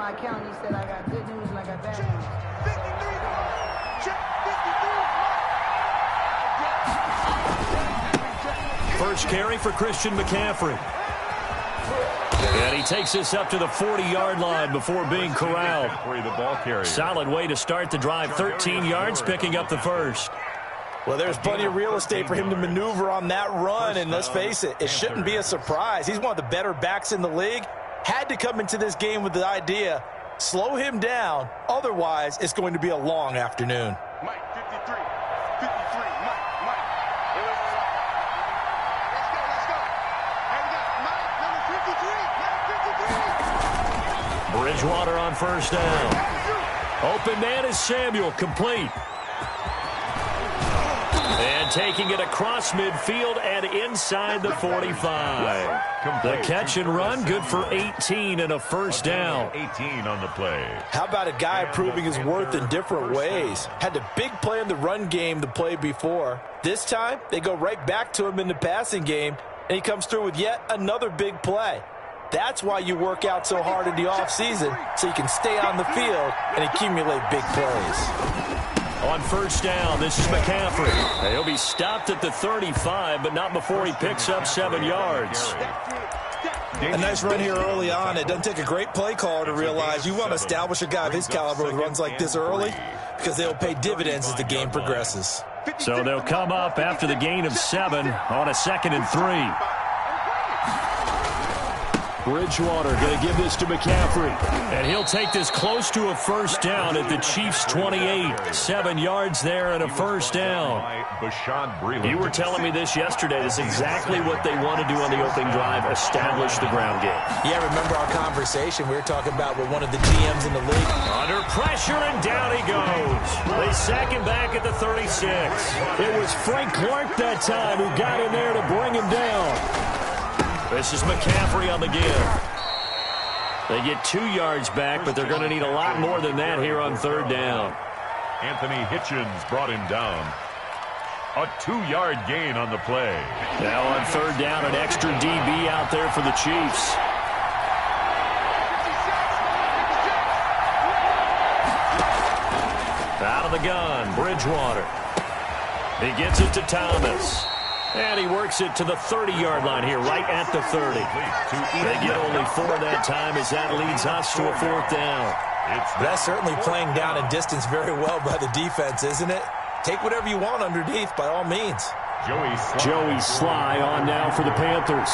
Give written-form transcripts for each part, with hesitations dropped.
my account, he said I got good news and I got bad news. 53. First carry for Christian McCaffrey. And he takes this up to the 40-yard line before being corralled. Solid way to start the drive. 13 yards, picking up the first. Well, there's plenty of real estate for him to maneuver on that run, and let's face it, it shouldn't be a surprise. He's one of the better backs in the league. Had to come into this game with the idea, slow him down, otherwise it's going to be a long afternoon. Mike, 53, 53, Mike. Let's go. And we got Mike, number 53, Mike, 53. Bridgewater on first down. Open man is Samuel, complete. And taking it across midfield and inside the 45. The catch and run, good for 18 and a first down. 18 on the play. How about a guy proving his worth in different ways? Had a big play in the run game the play before. This time, they go right back to him in the passing game, and he comes through with yet another big play. That's why you work out so hard in the offseason, so you can stay on the field and accumulate big plays. On first down, this is McCaffrey. He'll be stopped at the 35, but not before he picks up 7 yards. A nice run here early on. It doesn't take a great play caller to realize you want to establish a guy of his caliber with runs like this early, because they'll pay dividends as the game progresses. So they'll come up after the gain of 7 on a 2nd and 3. Bridgewater going to give this to McCaffrey. And he'll take this close to a first down at the Chiefs' 28. 7 yards there and a first down. You were telling me this yesterday. This is exactly what they want to do on the opening drive, establish the ground game. Yeah, remember our conversation? We were talking about with one of the GMs in the league. Under pressure, and down he goes. They sack him back at the 36. It was Frank Clark that time who got in there to bring him down. This is McCaffrey on the give. They get 2 yards back, but they're going to need a lot more than that here on third down. Anthony Hitchens brought him down. A 2-yard gain on the play. Now on third down, an extra DB out there for the Chiefs. Out of the gun, Bridgewater. He gets it to Thomas. And he works it to the 30-yard line here, right at the 30. They get only 4 that time as that leads us to a 4th down. That's certainly playing down and distance very well by the defense, isn't it? Take whatever you want underneath, by all means. Joey Sly on now for the Panthers.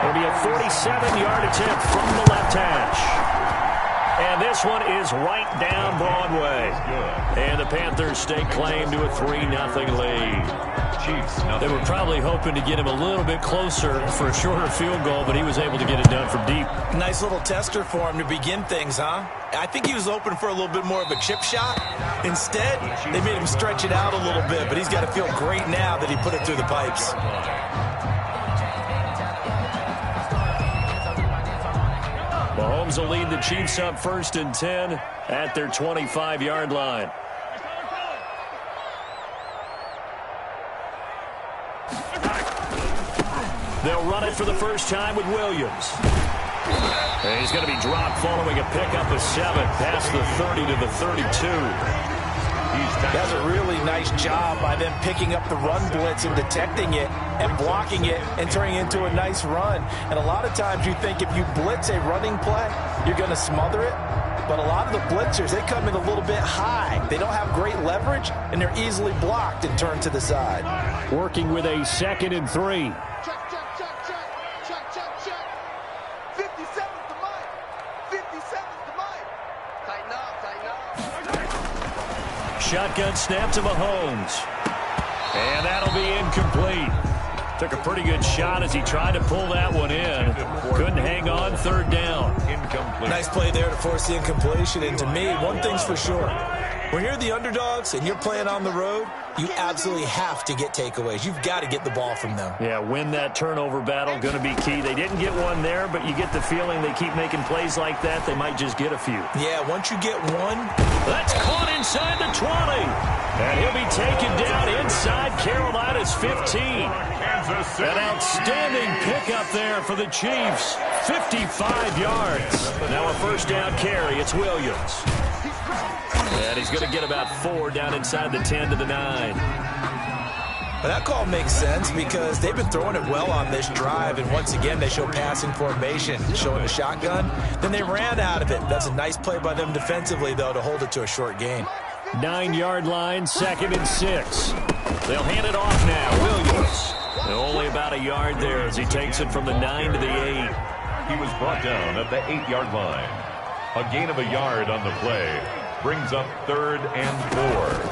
It'll be a 47-yard attempt from the left hash. And this one is right down Broadway. And the Panthers stake claim to a 3-0 lead. They were probably hoping to get him a little bit closer for a shorter field goal, but he was able to get it done from deep. Nice little tester for him to begin things, huh? I think he was hoping for a little bit more of a chip shot. Instead, they made him stretch it out a little bit, but he's got to feel great now that he put it through the pipes. Mahomes will lead the Chiefs up 1st and 10 at their 25-yard line. They'll run it for the first time with Williams. And he's going to be dropped following a pickup of 7 past the 30 to the 32. That's a really nice job by them picking up the run blitz and detecting it and blocking it and turning it into a nice run. And a lot of times you think if you blitz a running play, you're going to smother it. But a lot of the blitzers, they come in a little bit high. They don't have great leverage, and they're easily blocked and turned to the side. Working with a 2nd and 3. Shotgun snap to Mahomes. And that'll be incomplete. Took a pretty good shot as he tried to pull that one in. Couldn't hang on, 3rd down. Incomplete. Nice play there to force the incompletion. And to me, one thing's for sure. When you're the underdogs and you're playing on the road, you absolutely have to get takeaways. You've got to get the ball from them. Yeah, win that turnover battle, going to be key. They didn't get one there, but you get the feeling they keep making plays like that, they might just get a few. Yeah, once you get one. That's caught inside the 20. And he'll be taken down inside Carolina's 15. Kansas City. An outstanding pickup there for the Chiefs. 55 yards. Now a first down carry. It's Williams. And he's going to get about 4 down inside the 10 to the 9. Well, that call makes sense because they've been throwing it well on this drive, and once again they show passing formation, showing the shotgun. Then they ran out of it. That's a nice play by them defensively, though, to hold it to a short gain. 9-yard line, 2nd and 6. They'll hand it off now. Williams. Only about a yard there as he takes it from the 9 to the 8. He was brought down at the 8-yard line. A gain of a yard on the play brings up 3rd and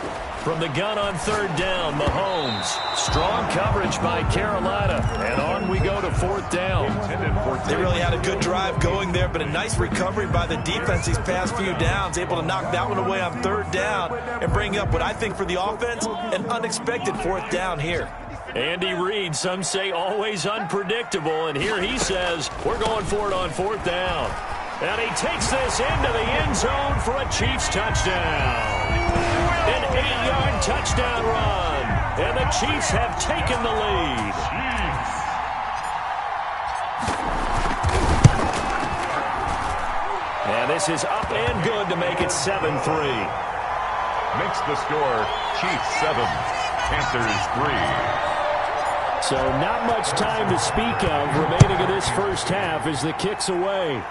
4. From the gun on 3rd down, Mahomes. Strong coverage by Carolina. And on we go to 4th down. They really had a good drive going there, but a nice recovery by the defense these past few downs. Able to knock that one away on 3rd down and bring up what I think for the offense, an unexpected 4th down here. Andy Reid, some say always unpredictable. And here he says, we're going for it on 4th down. And he takes this into the end zone for a Chiefs touchdown. An 8-yard touchdown run. And the Chiefs have taken the lead. And this is up and good to make it 7-3. Makes the score Chiefs 7, Panthers 3. So not much time to speak of remaining in this first half as the kick's away.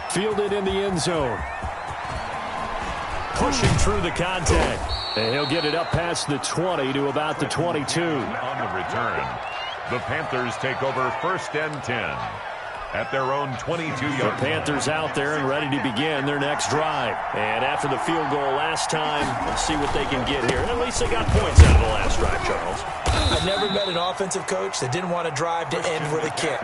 Fielded in the end zone. Pushing through the contact. And he'll get it up past the 20 to about the 22. On the return, the Panthers take over 1st and 10 at their own 22-yard line. The Panthers out there and ready to begin their next drive. And after the field goal last time, let's see what they can get here. At least they got points out of the last drive, Charles. I've never met an offensive coach that didn't want to drive to end with a kick.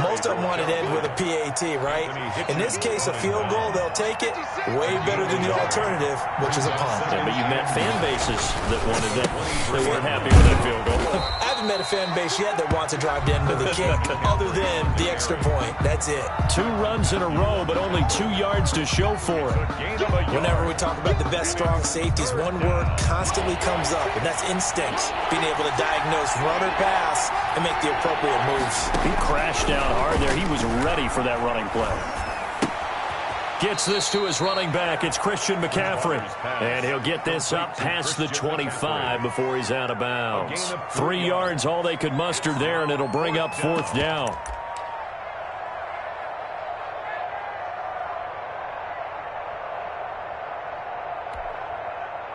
Most of them wanted to end with a PAT, right? In this case, a field goal, they'll take it. Way better than the alternative, which is a punt. Yeah, but you met fan bases that wanted that. They weren't happy with that field goal. I haven't met a fan base yet that wants to drive to end with a kick, other than the extra point. That's it. 2 runs in a row, but only 2 yards to show for it. Whenever we talk about the best strong safeties, one word constantly comes up, and that's instincts. Being able to diagnose run or pass and make the appropriate moves. He crashed down hard there. He was ready for that running play. Gets this to his running back. It's Christian McCaffrey. And he'll get this up past the 25 before he's out of bounds. 3 yards, all they could muster there, and it'll bring up 4th down.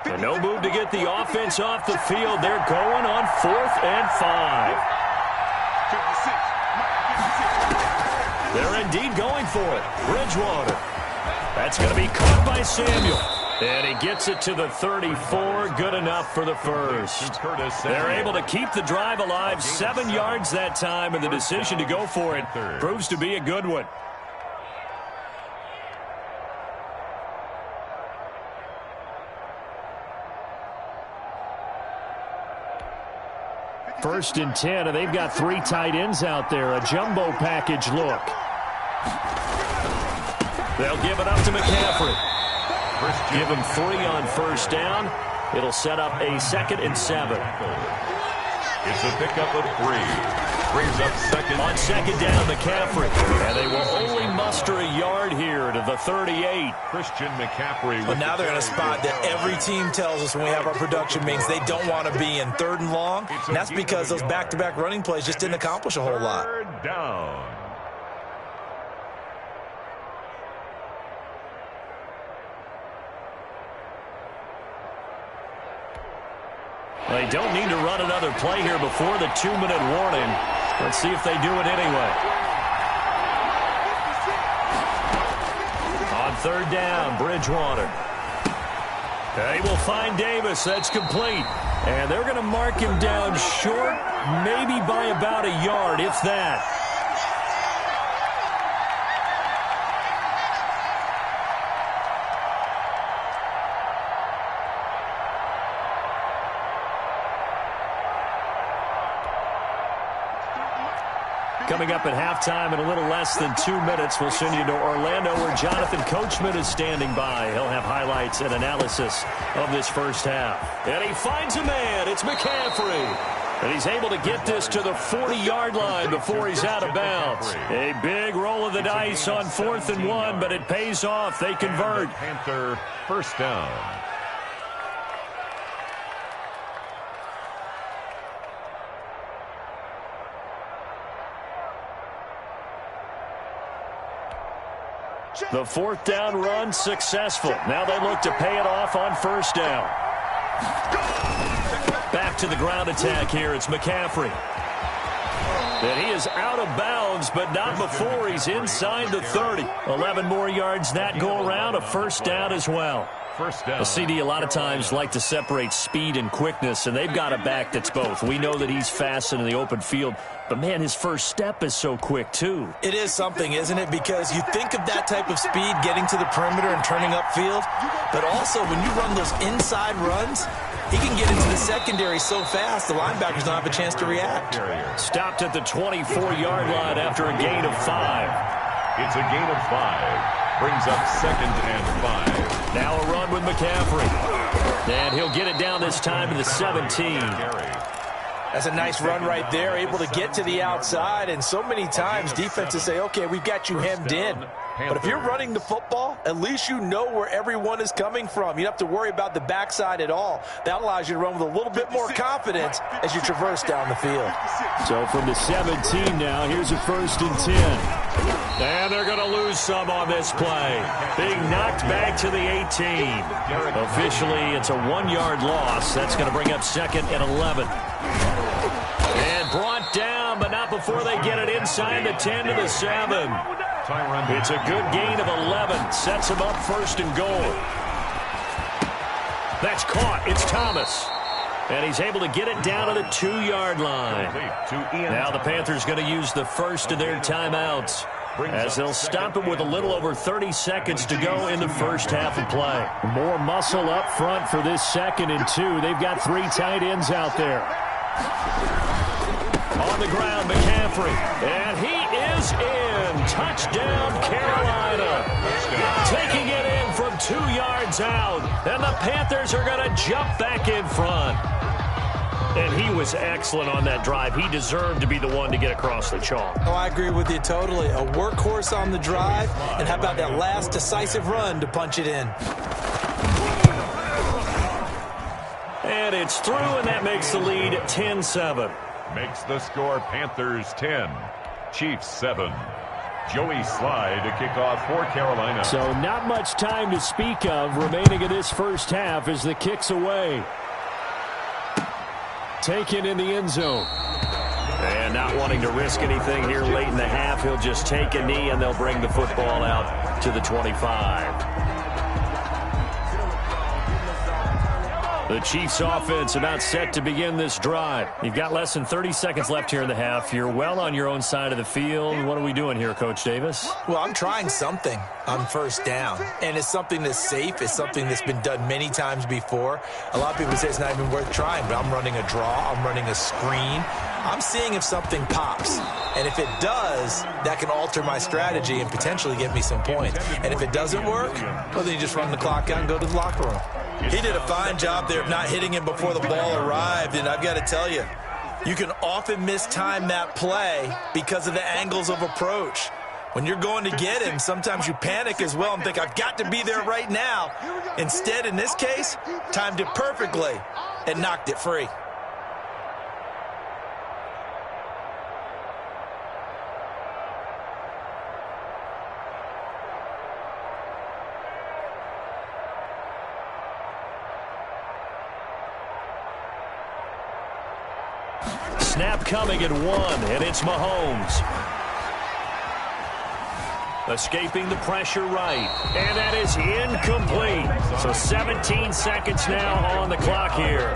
And no move to get the offense off the field. They're going on 4th and 5. They're indeed going for it. Bridgewater. That's going to be caught by Samuel. And he gets it to the 34. Good enough for the first. They're able to keep the drive alive. 7 yards that time, and the decision to go for it proves to be a good one. First and 10, and they've got 3 tight ends out there. A jumbo package look. They'll give it up to McCaffrey. Give him 3 on first down. It'll set up a 2nd and 7. It's a pickup of 3. Brings up 2nd. On 2nd down, McCaffrey. And they will only muster a yard here to the 38. Christian McCaffrey. But now they're in a spot that every team tells us when we have our production meetings they don't want to be in 3rd and long. And that's because those back-to-back running plays just didn't accomplish a whole lot. 3rd down. They don't need to run another play here before the 2-minute warning. Let's see if they do it anyway. On 3rd down, Bridgewater. They will find Davis. That's complete. And they're going to mark him down short, maybe by about a yard, if that. Coming up at halftime in a little less than 2 minutes, we'll send you to Orlando where Jonathan Coachman is standing by. He'll have highlights and analysis of this first half. And he finds a man. It's McCaffrey. And he's able to get this to the 40-yard line before he's out of bounds. A big roll of the dice on 4th and 1, but it pays off. They convert. Panther first down. The 4th down run successful. Now they look to pay it off on 1st down. Back to the ground attack here. It's McCaffrey. And he is out of bounds, but not before he's inside the 30. 11 more yards that go around. A 1st down as well. First down. The CD a lot of times like to separate speed and quickness, and they've got a back that's both. We know that he's fast in the open field, but, man, his first step is so quick, too. It is something, isn't it? Because you think of that type of speed getting to the perimeter and turning upfield, but also when you run those inside runs, he can get into the secondary so fast the linebackers don't have a chance to react. Stopped at the 24-yard line after a gain of 5. It's a gain of 5. Brings up 2nd and 5. Now a run with McCaffrey. And he'll get it down this time to the 17. That's a nice run right there, able to get to the outside. And so many times defenses say, okay, we've got you hemmed in. But if you're running the football, at least you know where everyone is coming from. You don't have to worry about the backside at all. That allows you to run with a little bit more confidence as you traverse down the field. So from the 17 now, here's a 1st and 10. And they're going to lose some on this play. Being knocked back to the 18. Officially, it's a 1-yard loss. That's going to bring up 2nd and 11. And brought down, but not before they get it inside the 10 to the 7. It's a good gain of 11. Sets him up 1st and goal. That's caught. It's Thomas. And he's able to get it down to the 2-yard line. Now the Panthers going to use the first of their timeouts, as they'll stop him with a little over 30 seconds to go in the first half of play. More muscle up front for this 2nd and 2. They've got 3 tight ends out there. On the ground, McCaffrey. And he is in. Touchdown, Carolina. Taking it in from 2 yards out. And the Panthers are going to jump back in front. And he was excellent on that drive. He deserved to be the one to get across the chalk. Oh, I agree with you totally. A workhorse on the drive. And how about that last decisive run to punch it in? And it's through, and that makes the lead 10-7. Makes the score Panthers 10, Chiefs 7. Joey Sly to kick off for Carolina. So not much time to speak of remaining in this first half as the kick's away. Taken in the end zone. And not wanting to risk anything here late in the half, he'll just take a knee and they'll bring the football out to the 25. The Chiefs offense about set to begin this drive. You've got less than 30 seconds left here in the half. You're well on your own side of the field. What are we doing here, Coach Davis? Well, I'm trying something on 1st down. And it's something that's safe. It's something that's been done many times before. A lot of people say it's not even worth trying, but I'm running a draw. I'm running a screen. I'm seeing if something pops. And if it does, that can alter my strategy and potentially get me some points. And if it doesn't work, well, then you just run the clock out and go to the locker room. He did a fine job there of not hitting him before the ball arrived, and I've got to tell you, you can often mistime that play because of the angles of approach. When you're going to get him, sometimes you panic as well and think, I've got to be there right now. Instead, in this case, timed it perfectly and knocked it free. Snap coming at 1, and it's Mahomes. Escaping the pressure right, and that is incomplete. So 17 seconds now on the clock here.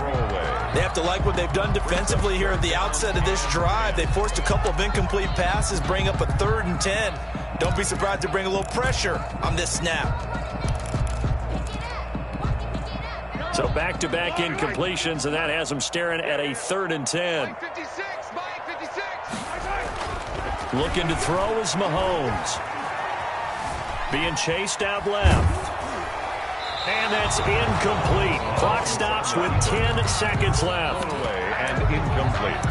They have to like what they've done defensively here at the outset of this drive. They forced a couple of incomplete passes, bring up a 3rd and 10. Don't be surprised to bring a little pressure on this snap. So back-to-back incompletions, and that has them staring at a 3rd and 10. Looking to throw is Mahomes. Being chased out left. And that's incomplete. Clock stops with 10 seconds left. Away and incomplete.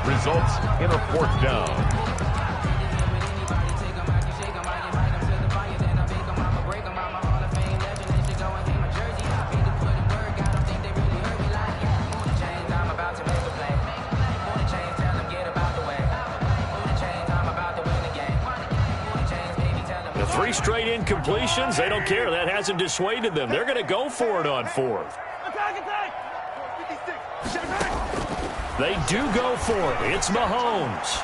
Results in a 4th down. Three straight incompletions. They don't care. That hasn't dissuaded them. They're going to go for it on 4th. They do go for it. It's Mahomes.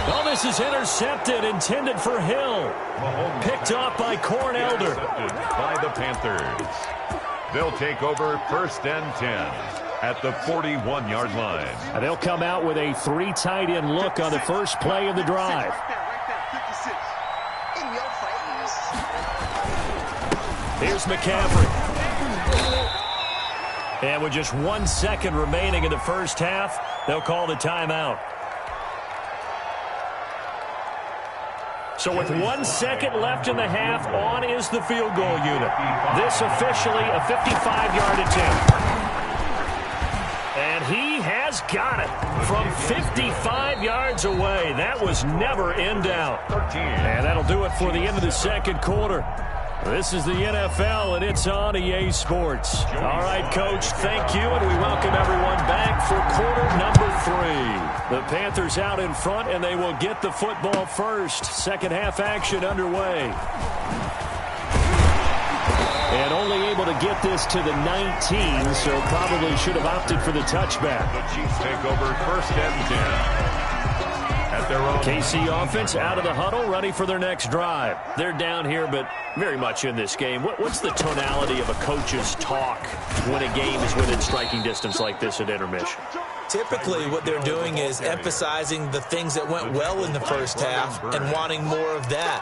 Oh, this is intercepted, intended for Hill. Mahomes picked off by Cornelder. By the Panthers. They'll take over 1st and 10 at the 41-yard line. And they'll come out with a 3 tight end look on the first play of the drive. Here's McCaffrey. And with just 1 second remaining in the first half, they'll call the timeout. So with 1 second left in the half, on is the field goal unit. This officially a 55-yard attempt. And he has got it from 55 yards away. That was never in doubt. And that'll do it for the end of the second quarter. This is the NFL, and it's on EA Sports. All right, Coach, thank you, and we welcome everyone back for quarter number 3. The Panthers out in front, and they will get the football first. Second half action underway. And only able to get this to the 19, so probably should have opted for the touchback. The Chiefs take over 1st and 10. At their own. KC offense out of the huddle, ready for their next drive. They're down here, but very much in this game. What's the tonality of a coach's talk when a game is within striking distance like this at intermission? Typically, what they're doing is emphasizing the things that went well in the first half and wanting more of that.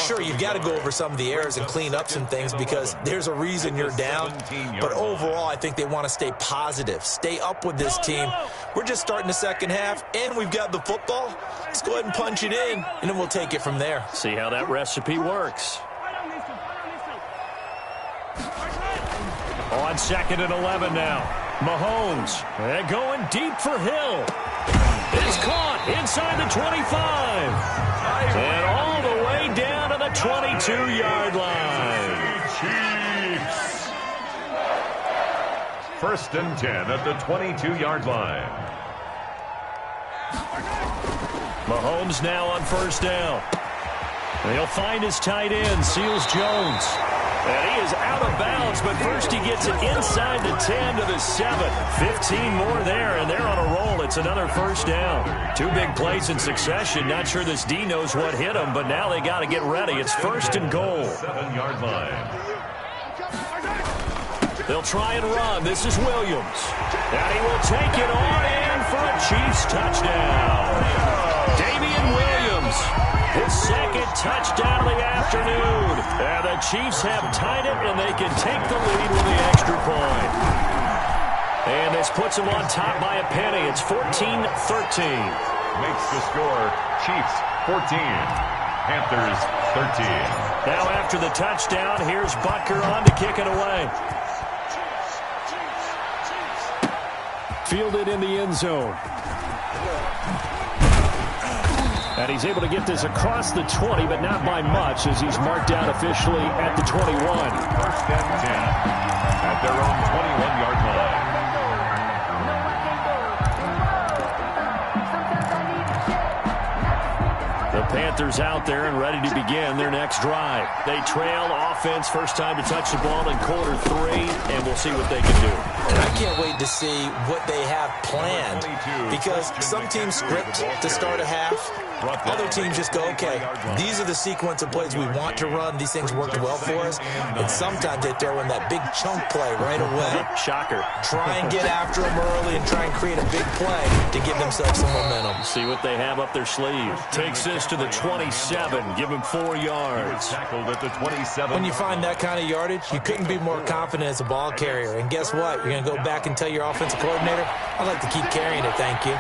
Sure, you've got to go over some of the errors and clean up some things because there's a reason you're down. But overall, I think they want to stay positive, stay up with this team. We're just starting the second half, and we've got the football. Let's go ahead and punch it in, and then we'll take it from there. See how that recipe works. On 2nd and 11 now. Mahomes, and going deep for Hill. It's caught inside the 25. And all the way down to the 22-yard line. Chiefs. 1st and 10 at the 22-yard line. Mahomes now on 1st down. And he'll find his tight end, Seals Jones. And he is out of bounds, but first he gets it inside the 10 to the 7. 15 more there, and they're on a roll. It's another 1st down. 2 big plays in succession. Not sure this D knows what hit him, but now they got to get ready. It's 1st and goal. 7-yard line. They'll try and run. This is Williams. And he will take it on in for a Chiefs touchdown. Damian Williams. His 2nd touchdown of the afternoon. And the Chiefs have tied it, and they can take the lead with the extra point. And this puts them on top by a penny. It's 14-13. Makes the score Chiefs 14, Panthers 13. Now after the touchdown, here's Butker on to kick it away. Fielded in the end zone. And he's able to get this across the 20, but not by much, as he's marked out officially at the 21. 1st and 10 at their own 21-yard line. The Panthers out there and ready to begin their next drive. They trail offense, first time to touch the ball in quarter 3, and we'll see what they can do. And I can't wait to see what they have planned, because some teams script to start a half. Other teams just go, okay, these are the sequence of plays we want to run. These things worked well for us. And sometimes they throw in that big chunk play right away. Shocker. Try and get after them early and try and create a big play to give themselves some momentum. See what they have up their sleeve. Takes this to the 27. Give him 4 yards. Tackled at the 27. When you find that kind of yardage, you couldn't be more confident as a ball carrier. And guess what? You're going to go back and tell your offensive coordinator, I'd like to keep carrying it, thank you.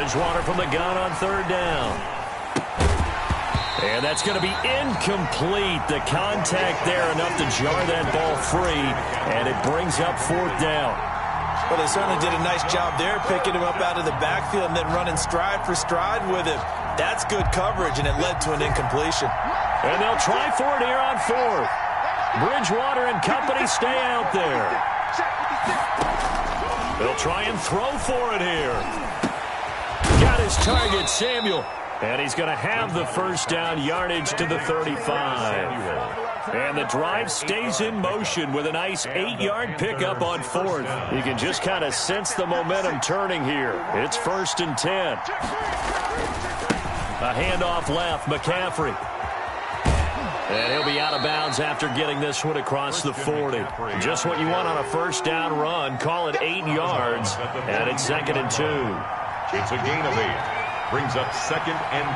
Bridgewater from the gun on third down. And that's going to be incomplete. The contact there enough to jar that ball free, and it brings up fourth down. Well, they certainly did a nice job there, picking him up out of the backfield and then running stride for stride with him. That's good coverage, and it led to an incompletion. And they'll try for it here on fourth. Bridgewater and company stay out there. They'll try and throw for it here. Got his target, Samuel. And he's going to have the first down, yardage to the 35. And the drive stays in motion with a nice 8-yard pickup on fourth. You can just kind of sense the momentum turning here. It's 1st and 10. A handoff left, McCaffrey. And he'll be out of bounds after getting this one across the 40. Just what you want on a first down run. Call it 8 yards, and it's 2nd and 2. It's a gain of 8. Brings up 2nd and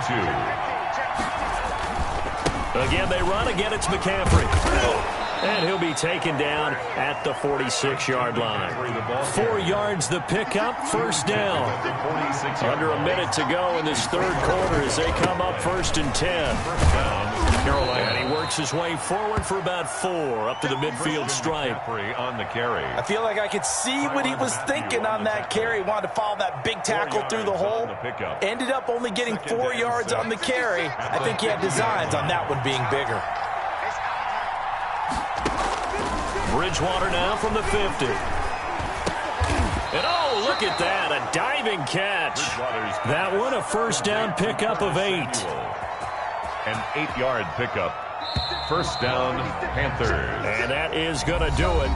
2. Again, they run. Again, it's McCaffrey. And he'll be taken down at the 46-yard line. 4 yards the pickup, first down. Under a minute to go in this third quarter as they come up 1st and 10. And he works his way forward for about 4 up to the midfield stripe. On the carry. I feel like I could see what he was thinking on that carry. He wanted to follow that big tackle through the hole. Ended up only getting 4 yards on the carry. I think he had designs on that one being bigger. Bridgewater now from the 50. And oh, look at that, a diving catch. That one, a first down pickup of 8. An 8-yard pickup. First down, Panthers. And that is going to do it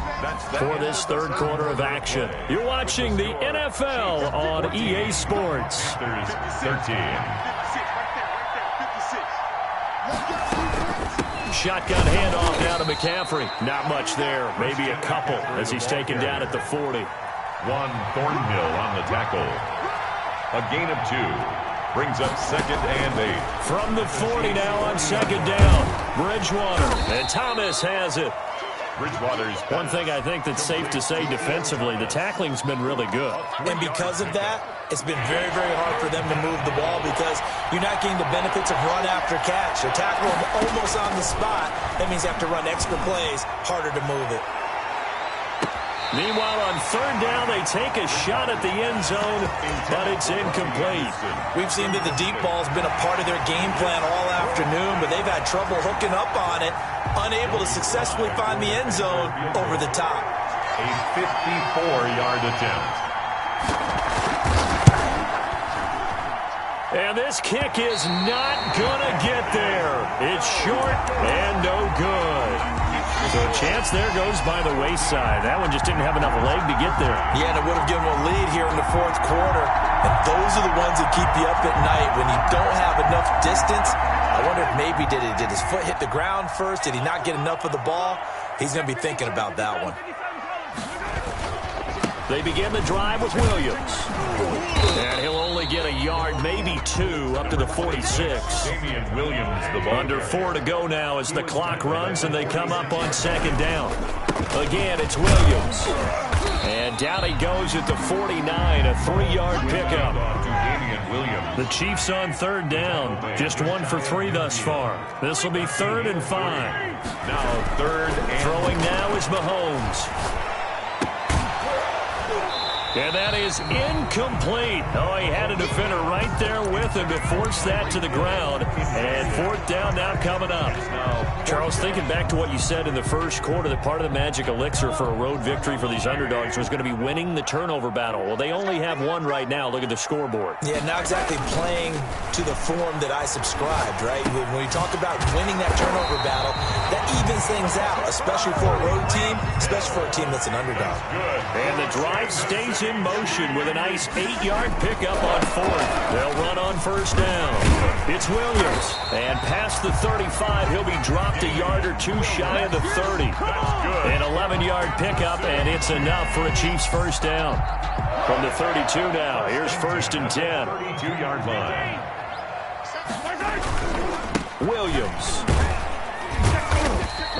for this third quarter of action. You're watching the NFL on EA Sports. Panthers 13. Shotgun handoff down to McCaffrey. Not much there. Maybe a couple as he's taken down at the 40. Juan Thornhill on the tackle. A gain of 2. Brings up 2nd and 8. From the 40 now on 2nd down. Bridgewater. And Thomas has it. Bridgewater's one thing I think that's safe to say defensively, the tackling's been really good. And because of that, it's been very, very hard for them to move the ball because you're not getting the benefits of run after catch. You tackle them almost on the spot. That means you have to run extra plays, harder to move it. Meanwhile, on third down, they take a shot at the end zone, but it's incomplete. We've seen that the deep ball's been a part of their game plan all afternoon, but they've had trouble hooking up on it, unable to successfully find the end zone over the top. A 54-yard attempt. And this kick is not going to get there. It's short and no good. So a chance there goes by the wayside. That one just didn't have enough leg to get there. Yeah, and it would have given a lead here in the fourth quarter. And those are the ones that keep you up at night when you don't have enough distance. I wonder if maybe did his foot hit the ground first? Did he not get enough of the ball? He's going to be thinking about that one. They begin the drive with Williams. And he'll only get a yard, maybe 2, up to the 46. Damian Williams, the ball. Under 4 to go now as the clock runs and they come up on 2nd down. Again, it's Williams. And down he goes at the 49, a 3-yard pickup. The Chiefs on third down, just 1 for 3 thus far. This will be 3rd and 5. Now 3rd and... Throwing now is Mahomes. And that is incomplete. Oh, he had a defender right there with him to force that to the ground. And 4th down now coming up. Charles, thinking back to what you said in the first quarter, that part of the magic elixir for a road victory for these underdogs was going to be winning the turnover battle. Well, they only have 1 right now. Look at the scoreboard. Yeah, not exactly playing to the form that I subscribed, right? When you talk about winning that turnover battle, that evens things out, especially for a road team, especially for a team that's an underdog. And the drive stays in motion with a nice 8-yard pickup on 4th. They'll run on 1st down. It's Williams. And past the 35, he'll be dropped a yard or 2 shy of the 30. An 11-yard pickup, and it's enough for a Chiefs first down. From the 32 now, here's 1st and 10. 32-yard line. Williams.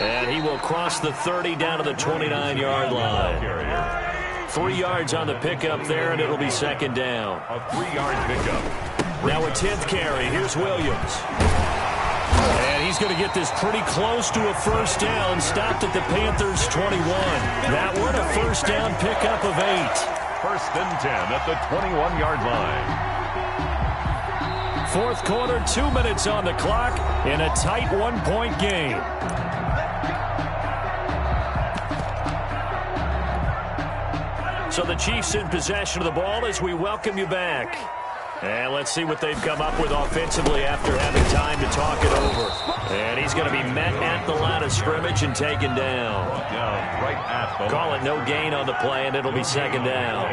And he will cross the 30 down to the 29-yard line. 3 yards on the pickup there, and it'll be second down. A 3-yard pickup. Now a 10th carry. Here's Williams. And he's going to get this pretty close to a first down. Stopped at the Panthers' 21. That one a first down pickup of 8. First and 10 at the 21-yard line. Fourth quarter, 2 minutes on the clock in a tight 1-point game. So the Chiefs in possession of the ball as we welcome you back. And let's see what they've come up with offensively after having time to talk it over. And he's going to be met at the line of scrimmage and taken down. Right at the Call it no gain on the play, and it'll be second down.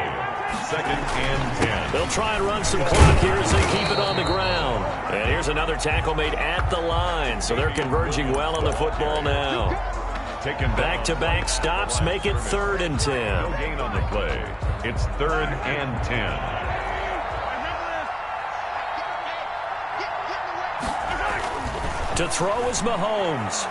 Second and 10. They'll try and run some clock here as they keep it on the ground. And here's another tackle made at the line, so they're converging well on the football now. Back-to-back stops make it 3rd and 10. No gain on the play. It's 3rd and 10. To throw is Mahomes.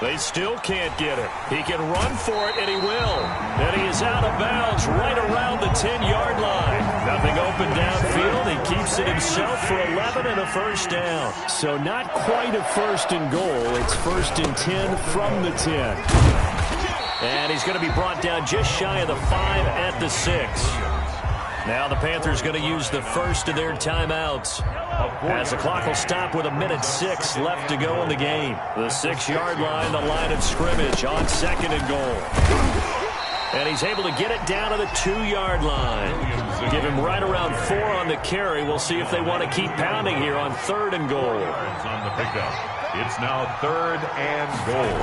They still can't get it. He can run for it, and he will. And he is out of bounds right around the 10-yard line. Nothing open downfield. He keeps it himself for 11 and a first down. So not quite a first and goal. It's 1st and 10 from the 10. And he's going to be brought down just shy of the 5 at the 6. Now the Panthers going to use the first of their timeouts, as the clock will stop with 1:06 left to go in the game. The 6-yard line, the line of scrimmage on 2nd and goal. And he's able to get it down to the 2-yard line. Give him right around 4 on the carry. We'll see if they want to keep pounding here on 3rd and goal. On the pickup. It's now 3rd and goal.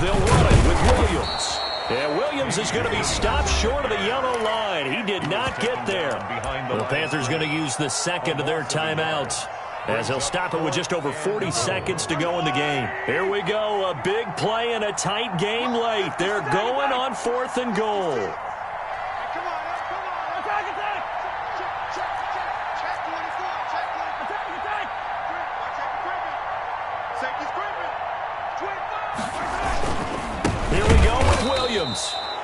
They'll run it with Williams. And Williams is going to be stopped short of the yellow line. He did not get there. The Panthers going to use the second of their timeouts, as he'll stop it with just over 40 seconds to go in the game. Here we go. A big play and a tight game late. They're going on 4th and goal.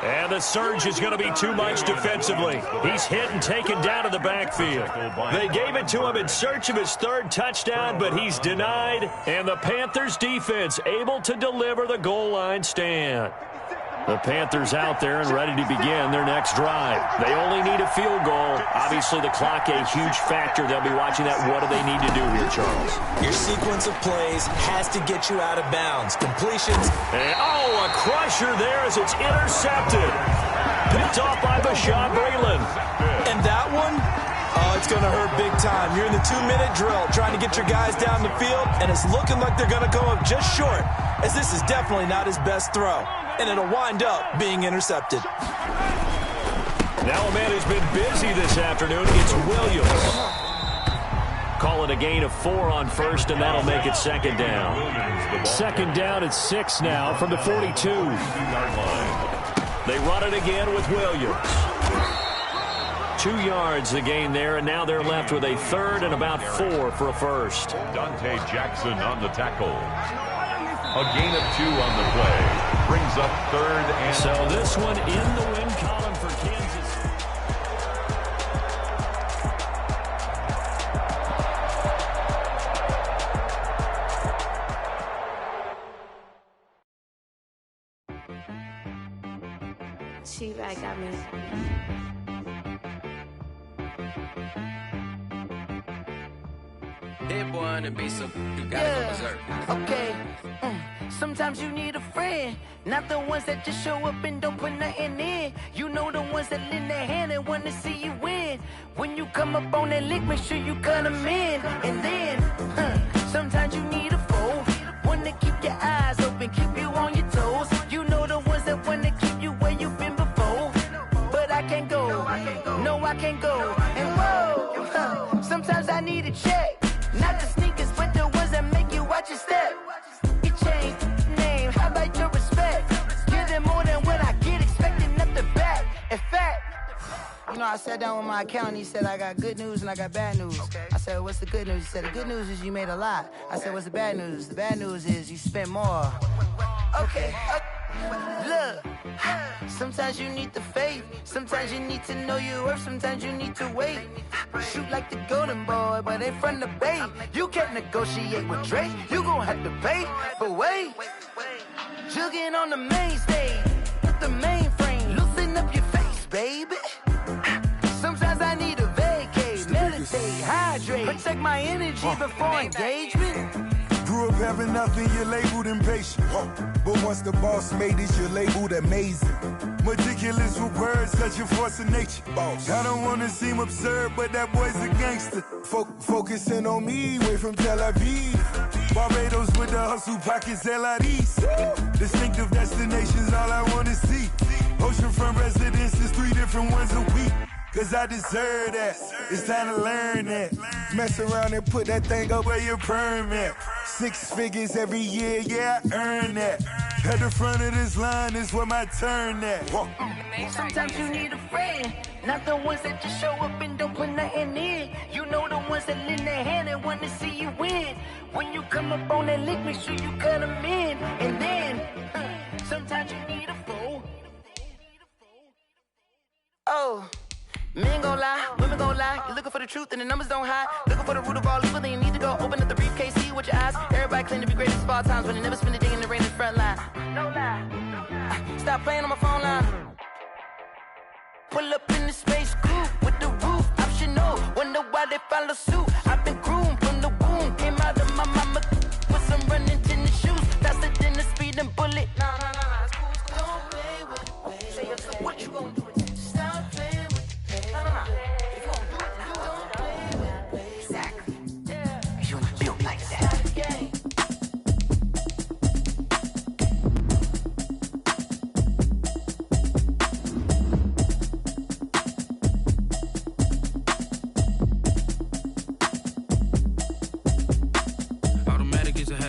And the surge is going to be too much defensively. He's hit and taken down to the backfield. They gave it to him in search of his 3rd touchdown, but he's denied. And the Panthers defense able to deliver the goal line stand. The Panthers out there and ready to begin their next drive. They only need a field goal. Obviously, the clock a huge factor. They'll be watching that. What do they need to do here, Charles? Your sequence of plays has to get you out of bounds. Completions. And, a crusher there as it's intercepted. Picked off by Bashaud Breeland. And that one, it's going to hurt big time. You're in the 2-minute drill trying to get your guys down the field, and it's looking like they're going to go up just short, as this is definitely not his best throw. And it'll wind up being intercepted. Now a man who's been busy this afternoon, it's Williams. Call it a gain of 4 on 1st, and that'll make it 2nd down. 2nd down at 6 now from the 42. They run it again with Williams. 2 yards the gain there, and now they're left with a 3rd and about 4 for a first. Dante Jackson on the tackle. A gain of 2 on the play. Brings up 3rd and... So this one in the win column for Kansas. Ibfyg got me. Hit boy on the beat, so you gotta go berserk. Okay. Sometimes you need a friend, not the ones that just show up and don't put nothing in. You know the ones that lend their hand and want to see you win. When you come up on that lick, make sure you cut them in. And then, sometimes you need a foe, one to keep your eyes open, keep you on your toes. You know the ones that want to keep you where you've been before. But I can't go, no I can't go. And whoa, sometimes I need a check, not the sneakers, but the ones that make you watch your step. Name, how about your respect? Give them more than what I get, expecting nothing back. In fact, you know, I sat down with my accountant, he said I got good news and I got bad news. I said, what's the good news? He said, the good news is you made a lot. I said, what's the bad news? The bad news is you spent more. Okay. Look, sometimes you need the faith. Sometimes you need to know your worth. Sometimes you need to wait. Shoot like the golden boy, but ain't from the bay. You can't negotiate with Drake. You gon' have to pay. But wait, jugging on the main stage with the mainframe. Loosen up your face, baby. Sometimes I need a vacate, meditate, hydrate, protect my energy before engagement. Grew up having nothing, you're labeled impatient. But once the boss made it, you're labeled amazing. Meticulous with words, such a force of nature. I don't want to seem absurd, but that boy's a gangster. Focusing on me, way from Tel Aviv. Barbados with the hustle pockets, LIDs. Distinctive destinations, all I want to see. Oceanfront residences, 3 different ones a week. Cause I deserve that, it's time to learn that. Mess around and put that thing up where your permit. 6 figures every year, yeah, I earn that. At the front of this line is where my turn at. Sometimes you need a friend, not the ones that just show up and don't put nothing in. You know the ones that lend their hand and want to see you win. When you come up on that lick, make sure you cut them in. And then, sometimes you need a foe. Oh. Men gon' lie, women gon' lie. You're looking for the truth and the numbers don't hide. Looking for the root of all evil, then you need to go open up the briefcase, see with your eyes. Everybody claim to be greatest of all times, but they never spend a day in the rain in the front line. No lie. Stop playing on my phone line. Pull up in the space coupe with the roof optional. Wonder why they follow suit. I've been groomed from the womb. Came out of my mama with some running tennis shoes. Faster than the speeding bullet. No, it's cool. Don't play with it. Say yourself, what you gon' do? Stop playing.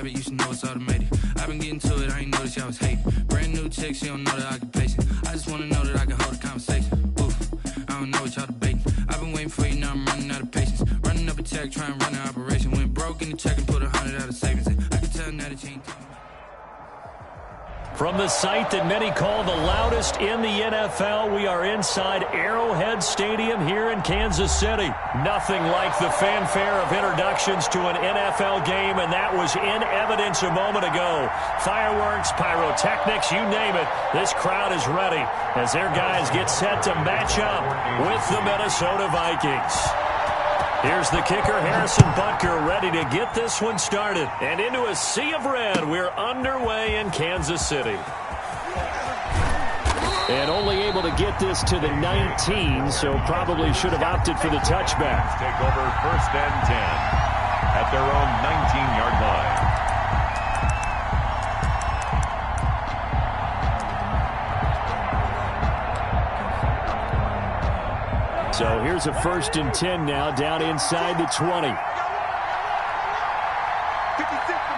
You should know it's automated. I've been getting to it, I ain't noticed y'all was hating. Brand new chick, she don't know the occupation. I just wanna know that I can hold a conversation. Oof, I don't know what y'all debating. I've been waiting for you, now I'm running out of patience. Running up a check, trying to run an operation. Went broke in the check and put 100 out of savings. I can tell now that you ain't. From the site that many call the loudest in the NFL, we are inside Arrowhead Stadium here in Kansas City. Nothing like the fanfare of introductions to an NFL game, and that was in evidence a moment ago. Fireworks, pyrotechnics, you name it. This crowd is ready as their guys get set to match up with the Minnesota Vikings. Here's the kicker, Harrison Butker, ready to get this one started. And into a sea of red, we're underway in Kansas City. And only able to get this to the 19, so probably should have opted for the touchback. Take over 1st and 10 at their own 19-yard line. So here's a 1st and 10 now, down inside the 20. 56 to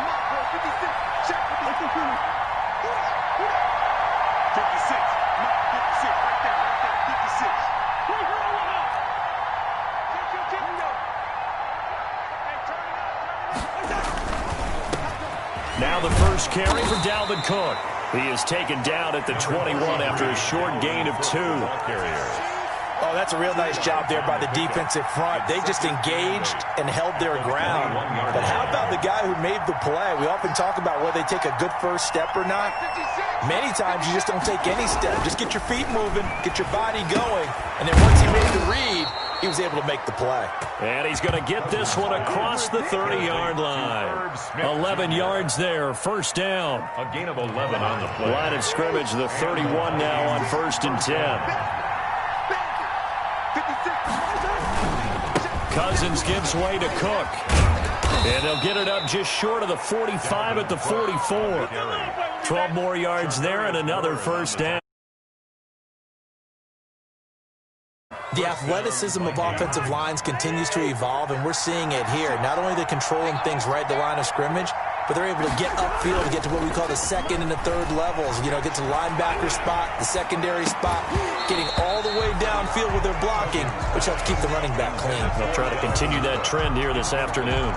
Mark, bro. 56. Check 56. 56. Mark, 56. Right there. 56. Now the first carry for Dalvin Cook. He is taken down at the 21 after a short gain of 2. Oh, that's a real nice job there by the defensive front. They just engaged and held their ground. But how about the guy who made the play? We often talk about whether they take a good first step or not. Many times you just don't take any step. Just get your feet moving, get your body going. And then once he made the read, he was able to make the play. And he's going to get this one across the 30-yard line. 11 yards there, 1st down. A gain of 11 on the play. Line of scrimmage, the 31 now on 1st and 10. Cousins gives way to Cook. And they'll get it up just short of the 45 at the 44. 12 more yards there and another 1st down. The athleticism of offensive lines continues to evolve, and we're seeing it here. Not only are they controlling things right at the line of scrimmage, but they're able to get upfield to get to what we call the second and the third levels. You know, get to the linebacker spot, the secondary spot, getting all the way downfield with their blocking, which helps keep the running back clean. They'll try to continue that trend here this afternoon.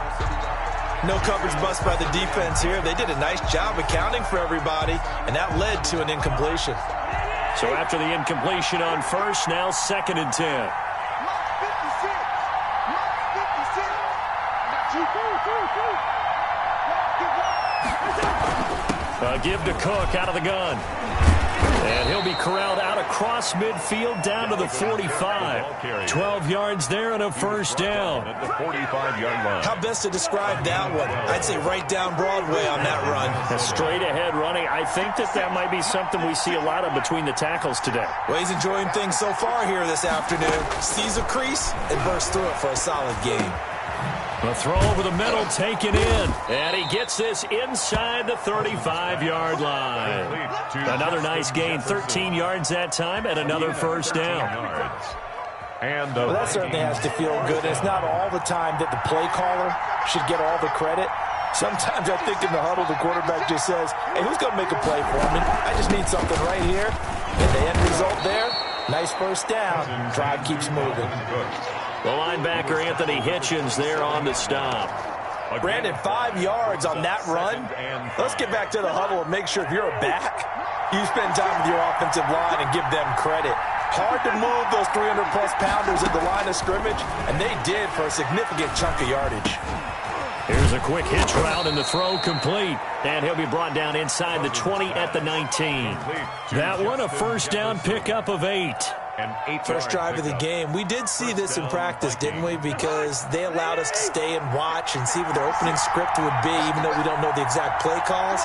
No coverage bust by the defense here. They did a nice job accounting for everybody, and that led to an incompletion. So after the incompletion on first, now 2nd and 10. Give to Cook out of the gun. And he'll be corralled out across midfield down to the 45. 12 yards there and a first down. At the 45-yard line. How best to describe that one? I'd say right down Broadway on that run. A straight ahead running. I think that might be something we see a lot of between the tackles today. Well, he's enjoying things so far here this afternoon. Sees a crease and bursts through it for a solid game. The throw over the middle taken in. And he gets this inside the 35-yard line. Another nice gain. 13 yards that time and another first down. Well, that certainly has to feel good. It's not all the time that the play caller should get all the credit. Sometimes I think in the huddle, the quarterback just says, hey, who's going to make a play for me? I just need something right here. And the end result there, nice first down. Drive keeps moving. The linebacker, Anthony Hitchens, there on the stop. Brandon, 5 yards on that run. Let's get back to the huddle and make sure if you're a back, you spend time with your offensive line and give them credit. Hard to move those 300-plus pounders at the line of scrimmage, and they did for a significant chunk of yardage. Here's a quick hitch route and the throw complete. And he'll be brought down inside the 20 at the 19. That one, a first down pickup of 8. First drive of the game. We did see this in practice, didn't we? Because they allowed us to stay and watch and see what their opening script would be, even though we don't know the exact play calls.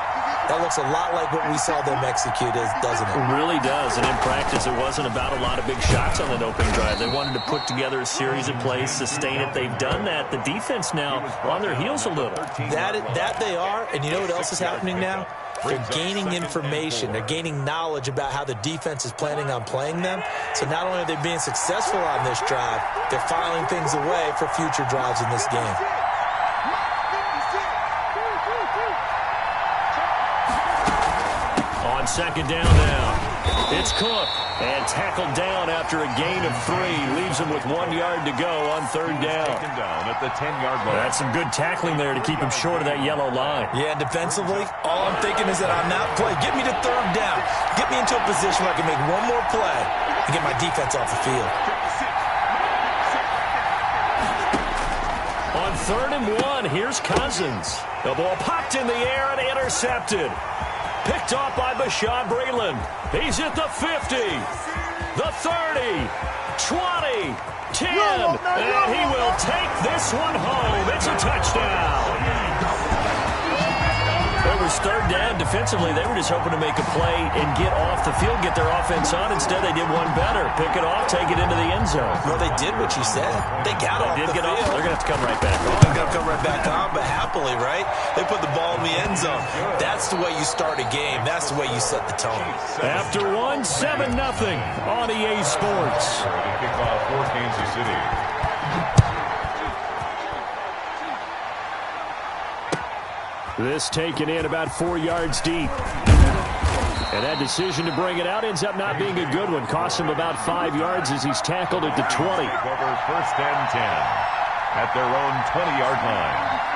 That looks a lot like what we saw them execute, doesn't it? It really does. And in practice, it wasn't about a lot of big shots on that opening drive. They wanted to put together a series of plays, sustain it. They've done that. The defense now on their heels a little. That they are. And you know what else is happening now? They're gaining information. They're gaining knowledge about how the defense is planning on playing them. So not only are they being successful on this drive, they're filing things away for future drives in this game. On second down now, it's Cook. And tackled down after a gain of 3. Leaves him with 1 yard to go on third down. Taken down at the 10-yard line. That's some good tackling there to keep him short of that yellow line. Yeah, defensively, all I'm thinking is that on that play, get me to third down. Get me into a position where I can make one more play and get my defense off the field. On 3rd and 1, here's Cousins. The ball popped in the air and intercepted. Picked off by Bashaud Breeland. He's at the 50, the 30, 20, 10, and he will take this one home. It's a touchdown. It was third down. Defensively, they were just hoping to make a play and get off the field, get their offense on. Instead, they did one better. Pick it off, take it into the end zone. Well, they did what you said. They got off the field. They're going to have to come right back on. They're going to come right back on, but happily, right? They put the ball in the end zone. That's the way you start a game. That's the way you set the tone. After 1, 7-0 on EA Sports. Kickoff for Kansas City. This taken in about 4 yards deep. And that decision to bring it out ends up not being a good one. Costs him about 5 yards as he's tackled at the 20. Over first and 10 at their own 20-yard line.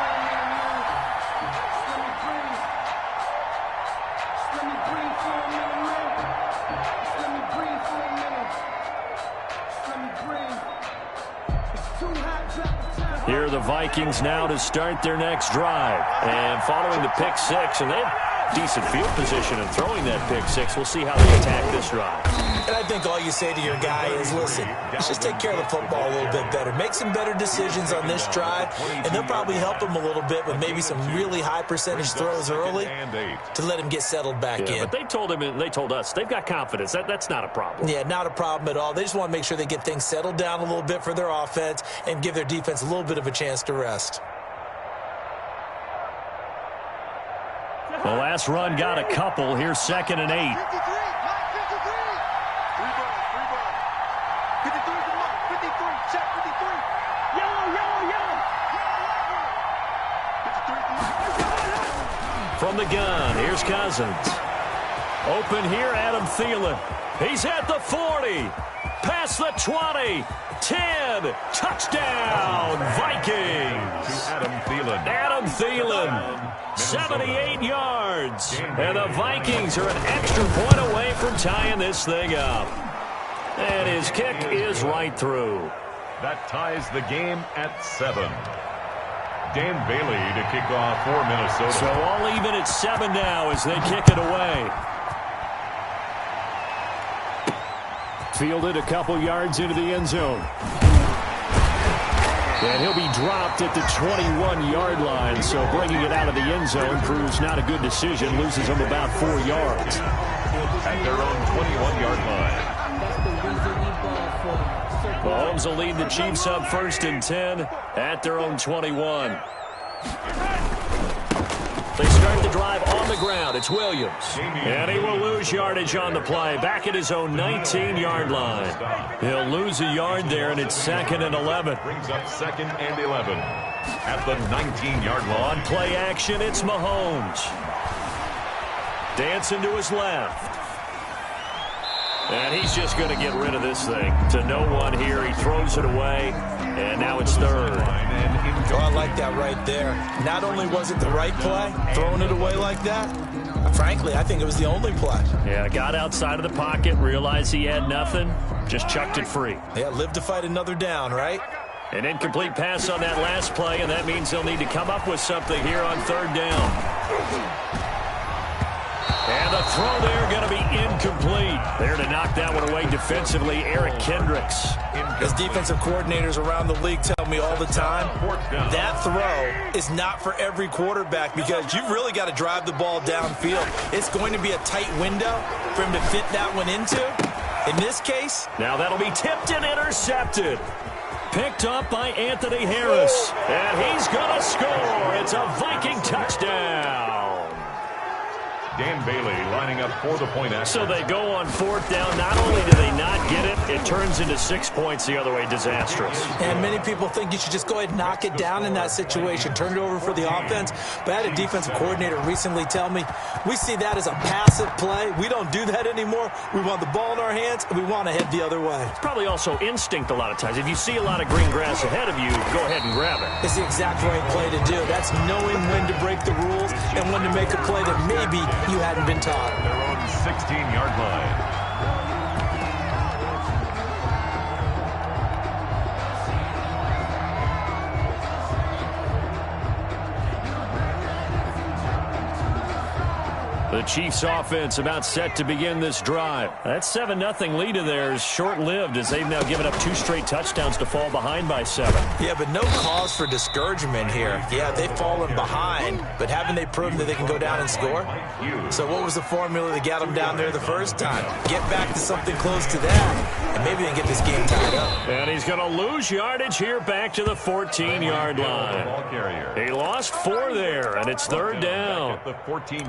Here are the Vikings now to start their next drive. And following the pick 6, and they have decent field position in throwing that pick 6. We'll see how they attack this drive. And I think all you say to your guy is, listen, let's just take care of the football a little bit better. Make some better decisions on this drive, and they'll probably help him a little bit with maybe some really high percentage throws early to let him get settled back in. But they told him, and they told us, they've got confidence. That's not a problem. Yeah, not a problem at all. They just want to make sure they get things settled down a little bit for their offense and give their defense a little bit of a chance to rest. The last run got a couple. Here's 2nd and 8. from the gun. Here's Cousins. Open here, Adam Thielen. He's at the 40. Past the 20. 10. Touchdown, Vikings. Adam Thielen. 78 yards. And the Vikings are an extra point away from tying this thing up. And his kick is right through. That ties the game at 7. Dan Bailey to kick off for Minnesota. So all even at 7 now as they kick it away. Fielded a couple yards into the end zone. And he'll be dropped at the 21-yard line, so bringing it out of the end zone proves not a good decision. Loses him about 4 yards. At their own 21-yard line. Mahomes will lead the Chiefs up 1st and 10 at their own 21. They start the drive on the ground. It's Williams. And he will lose yardage on the play. Back at his own 19-yard line. He'll lose a yard there, and it's 2nd and 11. Brings up 2nd and 11 at the 19-yard line. On play action, it's Mahomes. Dancing to his left. And he's just going to get rid of this thing. To no one here. He throws it away. And now it's 3rd. Oh, I like that right there. Not only was it the right play, throwing it away like that, frankly, I think it was the only play. Yeah, got outside of the pocket, realized he had nothing, just chucked it free. Yeah, live to fight another down, right? An incomplete pass on that last play, and that means they'll need to come up with something here on 3rd down. And the throw there going to be incomplete. There to knock that one away defensively, Eric Kendricks. As defensive coordinators around the league tell me all the time, that throw is not for every quarterback because you've really got to drive the ball downfield. It's going to be a tight window for him to fit that one into. In this case, now that'll be tipped and intercepted. Picked up by Anthony Harris. And he's going to score. It's a Viking touchdown. Dan Bailey lining up for the point after. So they go on 4th down. Not only do they not get it, it turns into 6 points the other way. Disastrous. And many people think you should just go ahead and knock it down in that situation. Turn it over for the offense. But I had a defensive coordinator recently tell me, we see that as a passive play. We don't do that anymore. We want the ball in our hands, and we want to head the other way. It's probably also instinct a lot of times. If you see a lot of green grass ahead of you, go ahead and grab it. It's the exact right play to do. That's knowing when to break the rules and when to make a play that maybe you hadn't been taught. Their own 16-yard line. The Chiefs offense about set to begin this drive. That 7-0 lead of theirs short-lived as they've now given up 2 straight touchdowns to fall behind by 7. Yeah, but no cause for discouragement here. Yeah, they've fallen behind, but haven't they proven that they can go down and score? So what was the formula that got them down there the first time? Get back to something close to that, and maybe they can get this game tied up. And he's going to lose yardage here back to the 14-yard line. He lost 4 there, and it's 3rd down.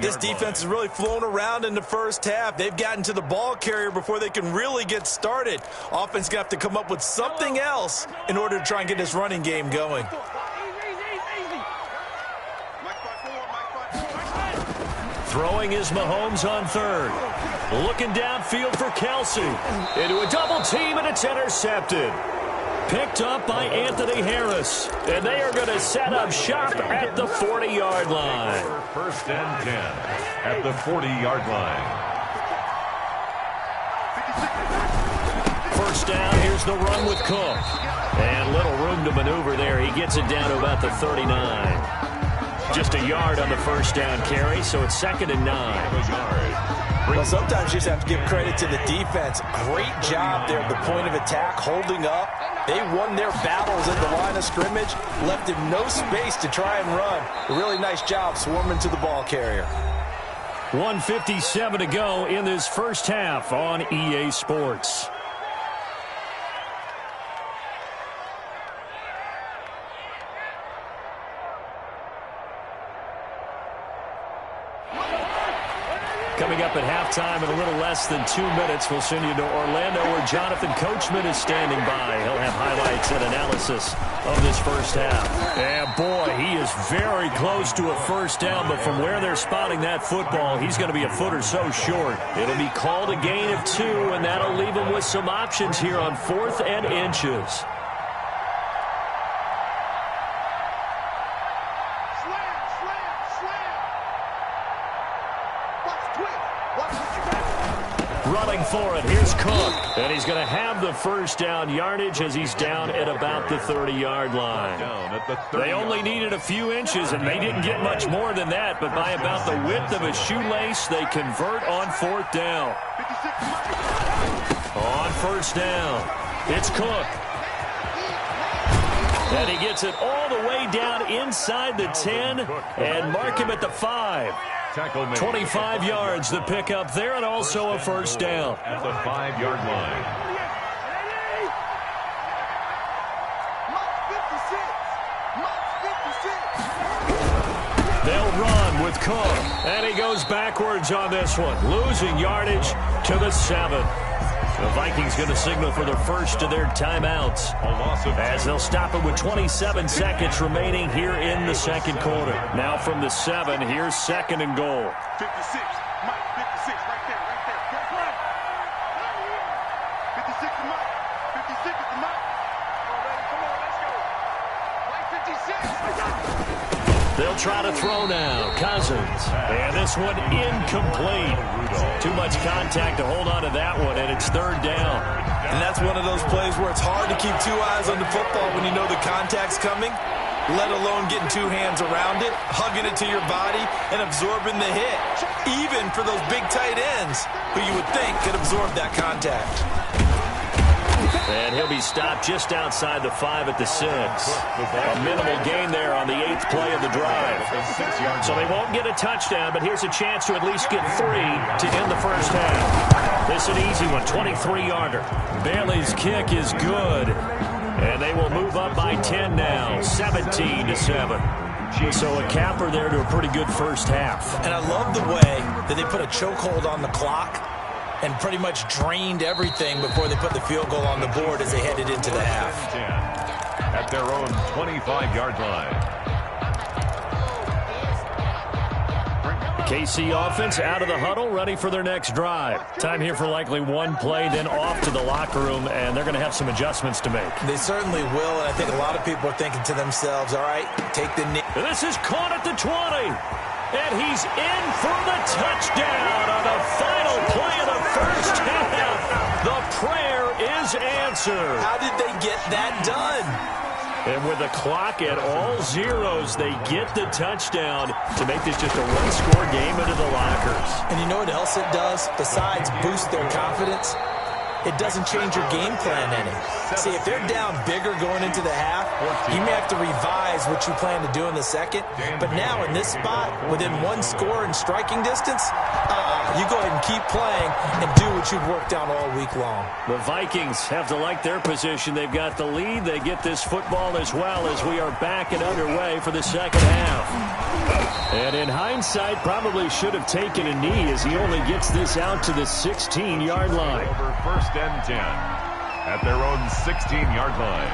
This defense is really flown around in the first half. They've gotten to the ball carrier before they can really get started. Offense going to have to come up with something else in order to try and get this running game going. Throwing is Mahomes on 3rd. Looking downfield for Kelsey. Into a double team, and it's intercepted. Picked up by Anthony Harris. And they are going to set up shop at the 40-yard line. 1st and 10 at the 40-yard line. 1st down, here's the run with Cook. And little room to maneuver there. He gets it down to about the 39. Just a yard on the 1st down carry, so it's 2nd and 9. Well, sometimes you just have to give credit to the defense. Great job there at the point of attack, holding up. They won their battles at the line of scrimmage, left him no space to try and run. A really nice job swarming to the ball carrier. 1:57 to go in this first half on EA Sports. Coming up at halftime in a little less than 2 minutes, we'll send you to Orlando where Jonathan Coachman is standing by. He'll have highlights and analysis of this first half. And boy, he is very close to a first down, but from where they're spotting that football, he's going to be a foot or so short. It'll be called a gain of 2, and that'll leave him with some options here on 4th and inches. Running for it, here's Cook. And he's going to have the first down yardage as he's down at about the 30-yard line. They only needed a few inches, and they didn't get much more than that, but by about the width of a shoelace, they convert on 4th down. On first down, it's Cook. And he gets it all the way down inside the 10 and mark him at the 5. 25 yards the pickup there, and also a first down. At the 5-yard line. They'll run with Cook, and he goes backwards on this one, losing yardage to the 7. The Vikings going to signal for their first of their timeouts as they'll stop it with 27 seconds remaining here in the second quarter. Now from the 7, here's 2nd and goal. 56, Mike, 56, right there. That's right. 56 to Mike. 56 is the Mike. Come on, let's go. Mike 56. They'll try to throw now. Cousins. And this one incomplete. Too much contact to hold on to that one, and it's 3rd down. And that's one of those plays where it's hard to keep 2 eyes on the football when you know the contact's coming, let alone getting 2 hands around it, hugging it to your body, and absorbing the hit, even for those big tight ends who you would think could absorb that contact. And he'll be stopped just outside the 5 at the 6. A minimal gain there on the 8th play of the drive. So they won't get a touchdown, but here's a chance to at least get 3 to end the first half. This is an easy one, 23-yarder. Bailey's kick is good. And they will move up by 10 now, 17-7. So a capper there to a pretty good first half. And I love the way that they put a chokehold on the clock and pretty much drained everything before they put the field goal on the board as they headed into the half. At their own 25-yard line. KC offense out of the huddle, ready for their next drive. Time here for likely one play, then off to the locker room, and they're going to have some adjustments to make. They certainly will, and I think a lot of people are thinking to themselves, all right, take the knee. This is caught at the 20. And he's in for the touchdown on the final play of the first half. The prayer is answered. How did they get that done? And with the clock at all zeros, they get the touchdown to make this just a one-score game into the lockers. And you know what else it does? Besides boost their confidence, it doesn't change your game plan any. See, if they're down bigger going into the half, you may have to revise what you plan to do in the second. But now in this spot, within 1 score and striking distance, you go ahead and keep playing and do what you've worked out all week long. The Vikings have to like their position. They've got the lead. They get this football as well as we are back and underway for the second half. And in hindsight, probably should have taken a knee as he only gets this out to the 16-yard line. Over 1st and 10 at their own 16-yard line.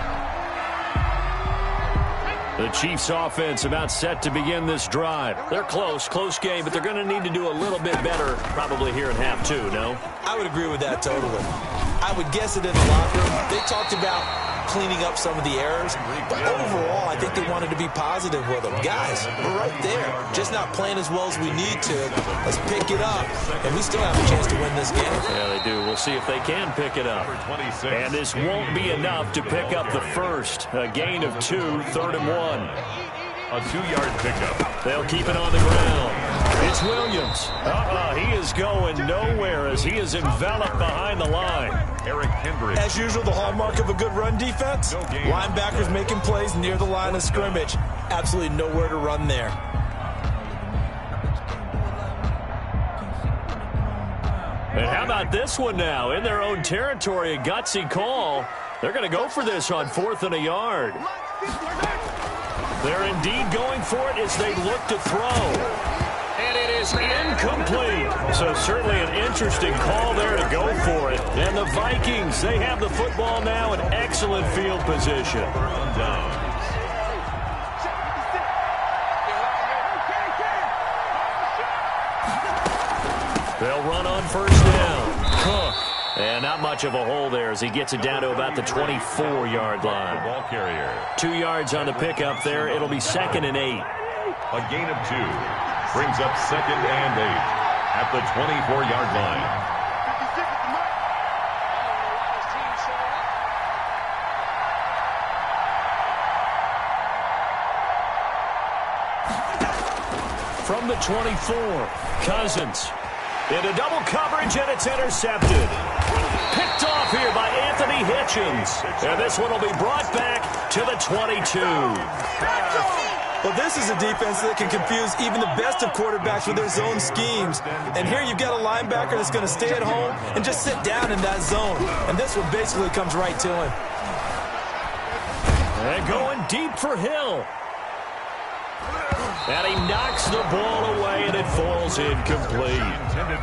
The Chiefs offense about set to begin this drive. They're close game, but they're going to need to do a little bit better probably here in half 2, no? I would agree with that totally. I would guess it in the locker room. They talked about cleaning up some of the errors, but overall, I think they wanted to be positive with them. Guys, we're right there. Just not playing as well as we need to. Let's pick it up, and we still have a chance to win this game. Yeah, they do. We'll see if they can pick it up. And this won't be enough to pick up the first. A gain of 2, 3rd and 1. A 2-yard pickup. They'll keep it on the ground. It's Williams. He is going nowhere as he is enveloped behind the line. Eric Henry. As usual, the hallmark of a good run defense. Linebackers making plays near the line of scrimmage. Absolutely nowhere to run there. And how about this one now? In their own territory, a gutsy call. They're going to go for this on 4th and a yard. They're indeed going for it as they look to throw. And it is incomplete. So certainly an interesting call there to go for it. And the Vikings, they have the football now in excellent field position. They'll run on first down. Cook. And not much of a hole there as he gets it down to about the 24-yard line. Ball carrier. 2 yards on the pickup there. It'll be 2nd and 8. A gain of 2. Brings up 2nd and 8 at the 24-yard line. From the 24, Cousins. Into double coverage, and it's intercepted. Picked off here by Anthony Hitchens. And this one will be brought back to the 22. Well, this is a defense that can confuse even the best of quarterbacks with their zone schemes. And here you've got a linebacker that's going to stay at home and just sit down in that zone. And this one basically comes right to him. And going deep for Hill. And he knocks the ball away, and it falls incomplete.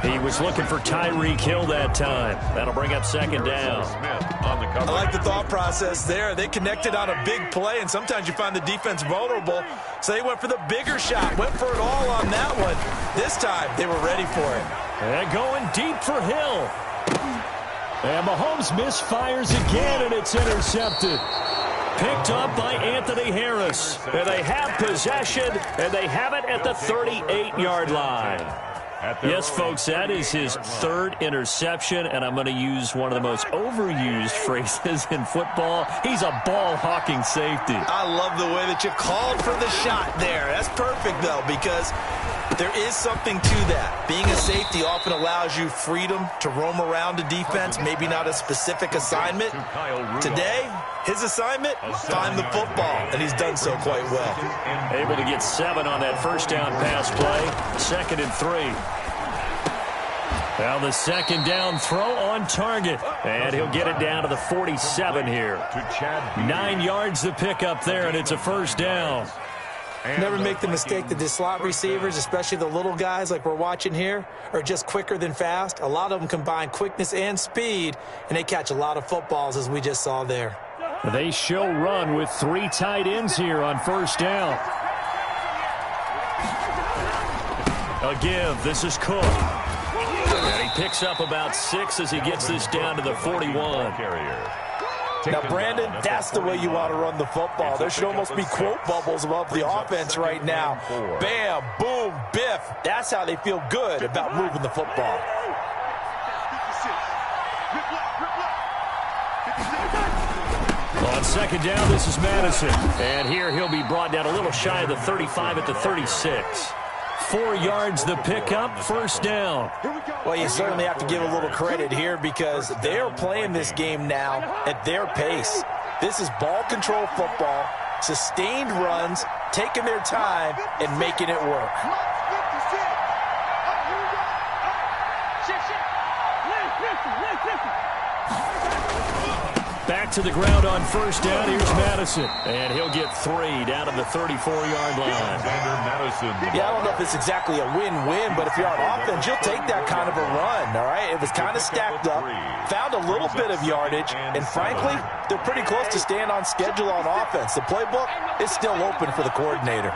He was looking for Tyreek Hill that time. That'll bring up 2nd down. I like the thought process there. They connected on a big play, and sometimes you find the defense vulnerable. So they went for the bigger shot, went for it all on that one. This time, they were ready for it. And going deep for Hill. And Mahomes misfires again, and it's intercepted. Picked up by Anthony Harris. And they have possession, and they have it at the 38-yard line. Yes, folks, that is his 3rd interception, and I'm going to use one of the most overused phrases in football. He's a ball-hawking safety. I love the way that you called for the shot there. That's perfect, though, because there is something to that. Being a safety often allows you freedom to roam around a defense, maybe not a specific assignment. Today, his assignment, find the football, and he's done so quite well. Able to get 7 on that first down pass play. 2nd and 3. Now the 2nd down throw on target. And he'll get it down to the 47 here. 9 yards to pick up there, and it's a first down. Never make the mistake that the slot receivers, especially the little guys like we're watching here, are just quicker than fast. A lot of them combine quickness and speed, and they catch a lot of footballs, as we just saw there. They show run with 3 tight ends here on first down. A give. This is Cook. And he picks up about 6 as he gets this down to the 41. Now, Brandon, that's the way you want to run the football. There should almost be quote bubbles above the offense right now. Bam, boom, biff. That's how they feel good about moving the football. On 2nd down, this is Madison. And here he'll be brought down a little shy of the 35 at the 36. 4 yards the pickup, first down. Well, you certainly have to give a little credit here because they're playing this game now at their pace. This is ball control football, sustained runs, taking their time, and making it work. Back to the ground on first down. Here's Madison. And he'll get 3 down to the 34-yard line. Yeah, I don't know if it's exactly a win-win, but if you're on offense, you'll take that kind of a run, all right? It was kind of stacked up, found a little bit of yardage, and frankly, they're pretty close to staying on schedule on offense. The playbook is still open for the coordinator.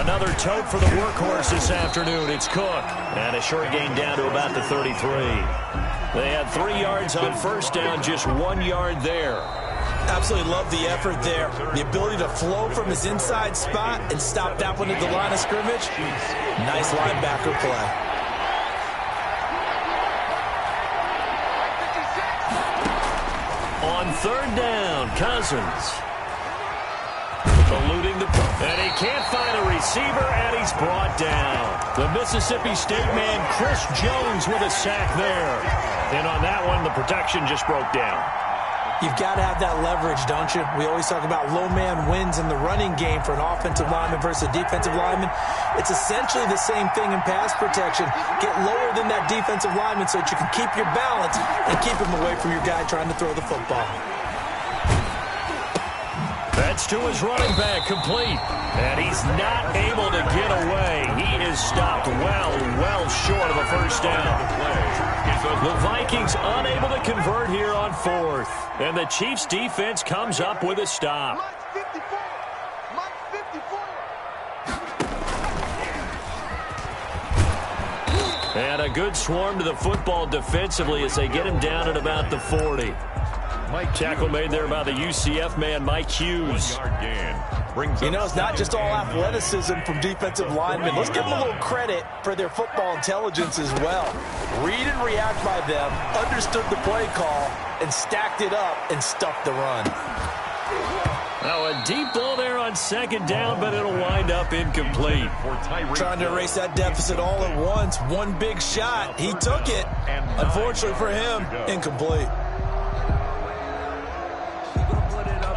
Another tote for the workhorse this afternoon. It's Cook. And a short gain down to about the 33. They had 3 yards on first down, just 1 yard there. Absolutely love the effort there. The ability to flow from his inside spot and stop that one at the line of scrimmage. Nice linebacker play. On 3rd down, Cousins. Eluding the... And he can't find a receiver, and he's brought down. The Mississippi State man, Chris Jones, with a sack there. And on that one, the protection just broke down. You've got to have that leverage, don't you? We always talk about low man wins in the running game for an offensive lineman versus a defensive lineman. It's essentially the same thing in pass protection. Get lower than that defensive lineman so that you can keep your balance and keep him away from your guy trying to throw the football. Gets to his running back, complete. And he's not able to get away. He is stopped well short of a first down. The Vikings unable to convert here on fourth. And the Chiefs defense comes up with a stop. And a good swarm to the football defensively as they get him down at about the 40. Tackle made there by the UCF man, Mike Hughes. You know, it's not just all athleticism from defensive linemen. Let's give them a little credit for their football intelligence as well. Read and react by them, understood the play call, and stacked it up and stuffed the run. Now a deep ball there on second down, but it'll wind up incomplete. Trying to erase that deficit all at once. One big shot. He took it. Unfortunately for him, incomplete.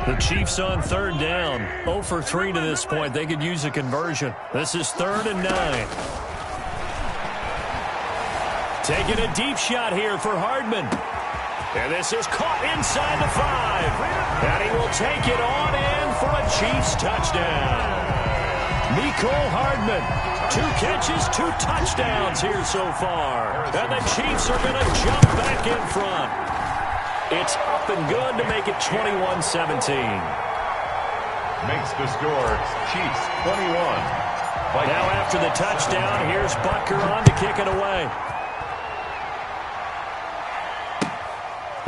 The Chiefs on third down. 0 for 3 to this point. They could use a conversion. This is 3rd and 9. Taking a deep shot here for Hardman. And this is caught inside the 5. And he will take it on in for a Chiefs touchdown. Mecole Hardman. 2 catches, 2 touchdowns here so far. And the Chiefs are going to jump back in front. It's up and good to make it 21-17. Makes the score Chiefs 21. Now after the touchdown, here's Butker on to kick it away.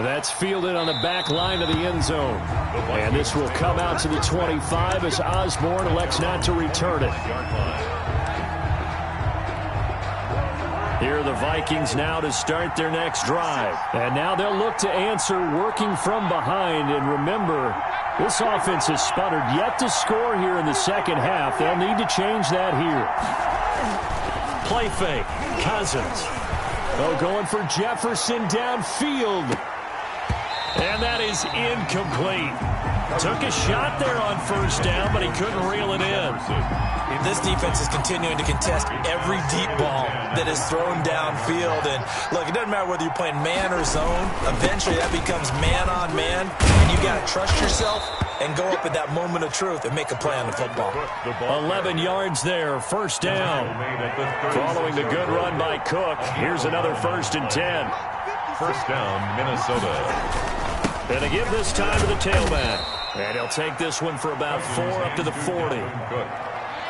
That's fielded on the back line of the end zone. And this will come out to the 25 as Osborne elects not to return it. Here are the Vikings now to start their next drive. And now they'll look to answer working from behind. And remember, this offense has sputtered yet to score here in the second half. They'll need to change that here. Play fake. Cousins. Oh, going for Jefferson downfield. And that is incomplete. Took a shot there on first down, but he couldn't reel it in. This defense is continuing to contest every deep ball that is thrown downfield. And look, it doesn't matter whether you're playing man or zone. Eventually that becomes man on man. And you got to trust yourself and go up at that moment of truth and make a play on the football. 11 yards there, first down. Following the good run by Cook, here's another 1st and 10. First down, Minnesota. And to give this time to the tailback. And he'll take this one for about 4 up to the 40.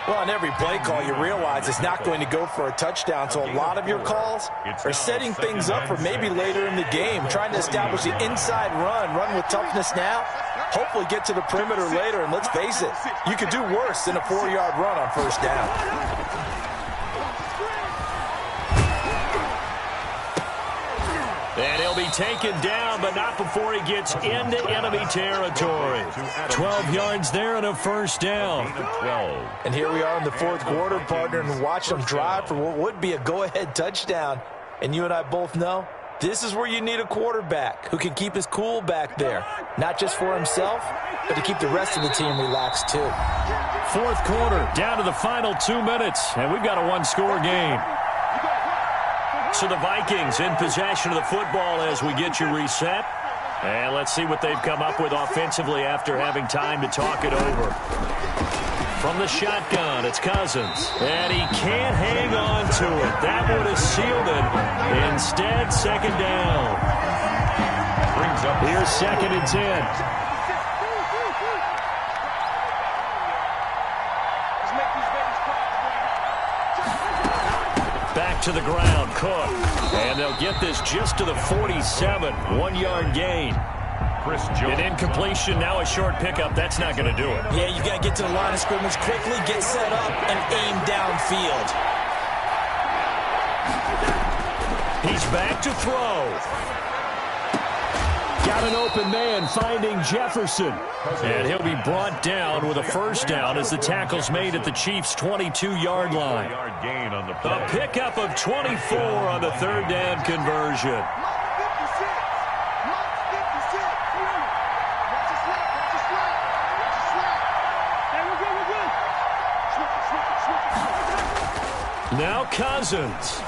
Well, on every play call, you realize it's not going to go for a touchdown. So a lot of your calls are setting things up for maybe later in the game, trying to establish the inside run with toughness now, hopefully get to the perimeter later. And let's face it, you could do worse than a 4-yard run on first down. And he'll be taken down, but not before he gets into enemy territory. 12 yards there and a first down. And here we are in the 4th quarter, partner, and watch them drive for what would be a go-ahead touchdown. And you and I both know this is where you need a quarterback who can keep his cool back there. Not just for himself, but to keep the rest of the team relaxed too. 4th quarter, down to the final 2 minutes, and we've got a 1-score game. So the Vikings in possession of the football as we get you reset. And let's see what they've come up with offensively after having time to talk it over. From the shotgun, it's Cousins. And he can't hang on to it. That would have sealed it. Instead, second down. Here's 2nd and 10. Back to the ground, Cook. And they'll get this just to the 47. 1-yard gain. An incompletion, now a short pickup. That's not going to do it. Yeah, you got to get to the line of scrimmage quickly, get set up, and aim downfield. He's back to throw. Got an open man finding Jefferson. And he'll be brought down with a first down as the tackle's made at the Chiefs' 22-yard line. A pickup of 24 on the 3rd down conversion. Now Cousins.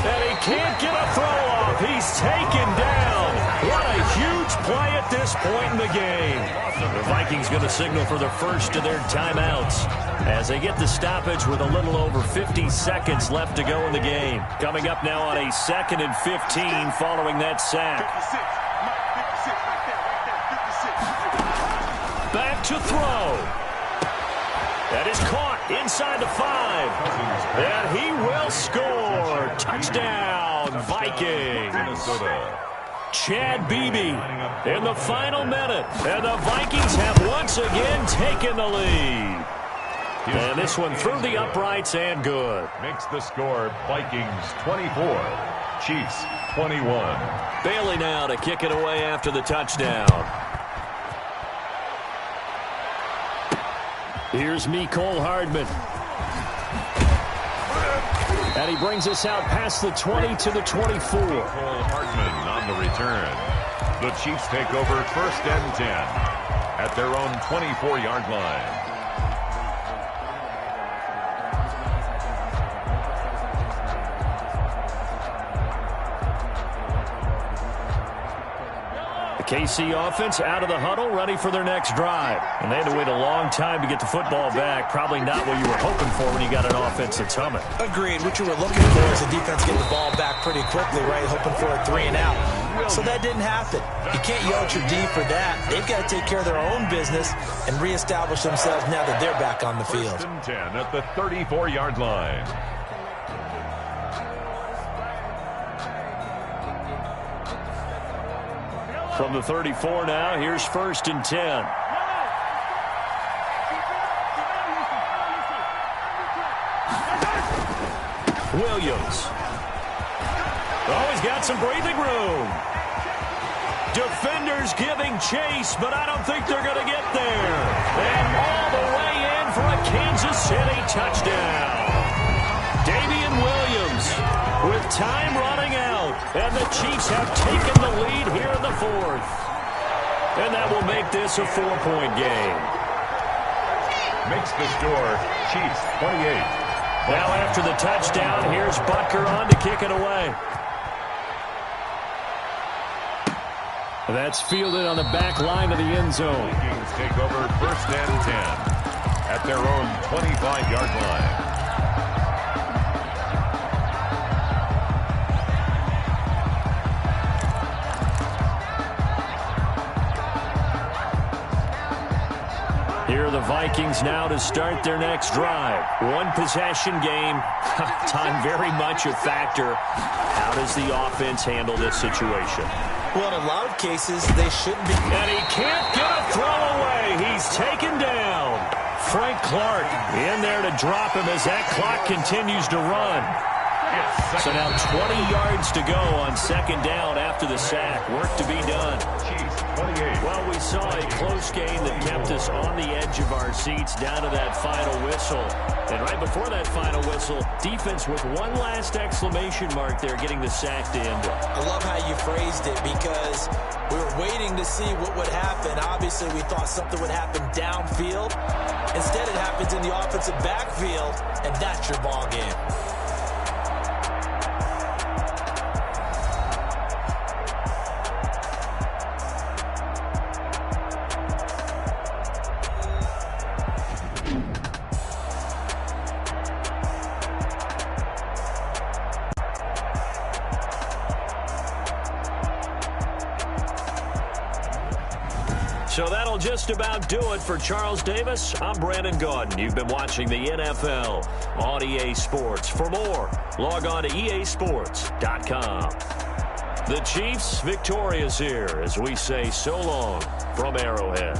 And he can't get a throw off. He's taken down. What a huge play at this point in the game. The Vikings going to signal for the first of their timeouts as they get the stoppage with a little over 50 seconds left to go in the game. Coming up now on a 2nd and 15 following that sack. Back to throw. That is caught inside the 5. And he will score. Touchdown, Vikings. Minnesota. Chad Beebe in the final minute. And the Vikings have once again taken the lead. And this one through the uprights and good. Makes the score Vikings 24, Chiefs 21. Bailey now to kick it away after the touchdown. Here's Mecole Hardman. And he brings us out past the 20 to the 24. Mecole Hardman on the return. The Chiefs take over 1st and 10 at their own 24-yard line. KC offense out of the huddle, ready for their next drive. And they had to wait a long time to get the football back. Probably not what you were hoping for when you got an offense that's humming. Agreed. What you were looking for is the defense getting the ball back pretty quickly, right? Hoping for a 3 and out. So that didn't happen. You can't yell at your D for that. They've got to take care of their own business and reestablish themselves now that they're back on the field. 1st and 10 at the 34-yard line. From the 34 now, here's 1st and 10. Williams. Oh, he's got some breathing room. Defenders giving chase, but I don't think they're going to get there. And all the way in for a Kansas City touchdown. Damian Williams with time running out. And the Chiefs have taken the lead here in the 4th. And that will make this a 4-point game. Makes the score Chiefs 28. Now after the touchdown, here's Butker on to kick it away. That's fielded on the back line of the end zone. Vikings take over 1st and 10 at their own 25-yard line. Here are the Vikings now to start their next drive. One possession game. Time very much a factor. How does the offense handle this situation? Well, in a lot of cases, they shouldn't be. And he can't get a throw away. He's taken down. Frank Clark in there to drop him as that clock continues to run. So now 20 yards to go on 2nd down after the sack. Work to be done. Chiefs 28. Well, we saw a close game that kept us on the edge of our seats down to that final whistle. And right before that final whistle, defense with one last exclamation mark there, getting the sack to end it. I love how you phrased it because we were waiting to see what would happen. Obviously, we thought something would happen downfield. Instead, it happens in the offensive backfield, and that's your ball game. So that'll just about do it for Charles Davis. I'm Brandon Gaudin. You've been watching the NFL on EA Sports. For more, log on to easports.com. The Chiefs victorious here as we say so long from Arrowhead.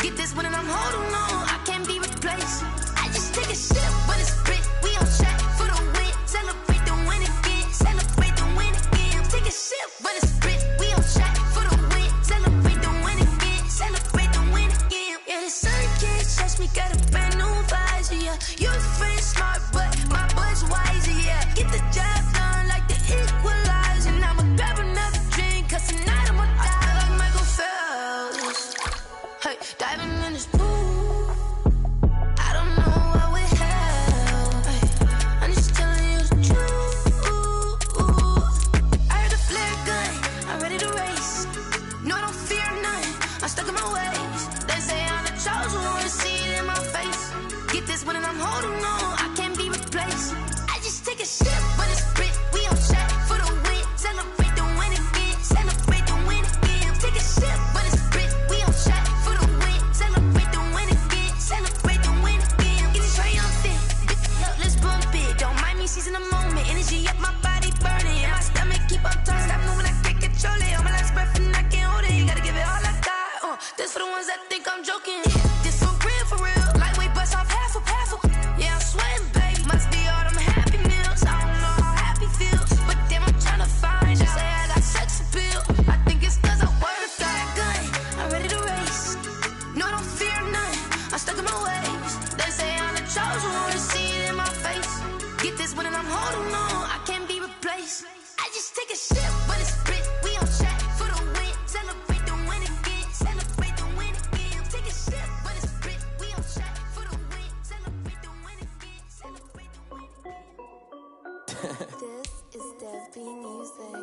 Get this one and I'm holding on. I can't be replaced. I just take a sip when it's spit. We on track for the win. Celebrate the win again. Celebrate the win again. Take a sip when it's spit. We on track for the win. Celebrate the win again. Celebrate the win again. Yeah, the sun can't touch me. Got a brand new visor. Yeah, your friend smart, but my boy's wiser. Yeah, get the job done like the equalizer. And I'ma grab another drink, cause tonight I'ma die like Michael Phelps. Hey, diving in this pool. I don't know what we have. Hey, I'm just telling you the truth. I heard the flare gun. I'm ready to race. No, I don't fear none. I'm stuck in my ways. They say I'm the chosen one to see it in my face. Get this one and I'm holding on. I can't be replaced. I just take a sip when it's spit. We on track for the win. Celebrate the win again. Celebrate the win again. Take a sip when it's spit. We on track for the win. Celebrate the win again. Celebrate the win again. Get it triumphant. Let's bump it. Don't mind me seizing the moment. Energy up my body burning. And my stomach keep on turning. Stop moving, I can't control it. On my last breath and I can't hold it. You gotta give it all I got. This for the ones that think I'm joking. This for real. Lightweight bust off half a. Yeah, I'm sweating, baby. Must be all them happy meals. I don't know how happy feels, but damn, I'm trying to find out. Say I got sex appeal. I think it's cause I work got a gun. I'm ready to race. No, I don't fear none. I'm stuck in my ways. They say I'm the chosen one to see it in my face. Get this one and I'm holding on. I can't be replaced. I just take a sip when it's spit. We on track for the win. Celebrate the win again. Celebrate the win again. Take a sip when it's spit. We on track for the win. Celebrate the win again. Celebrate the win again. This is Dev Music.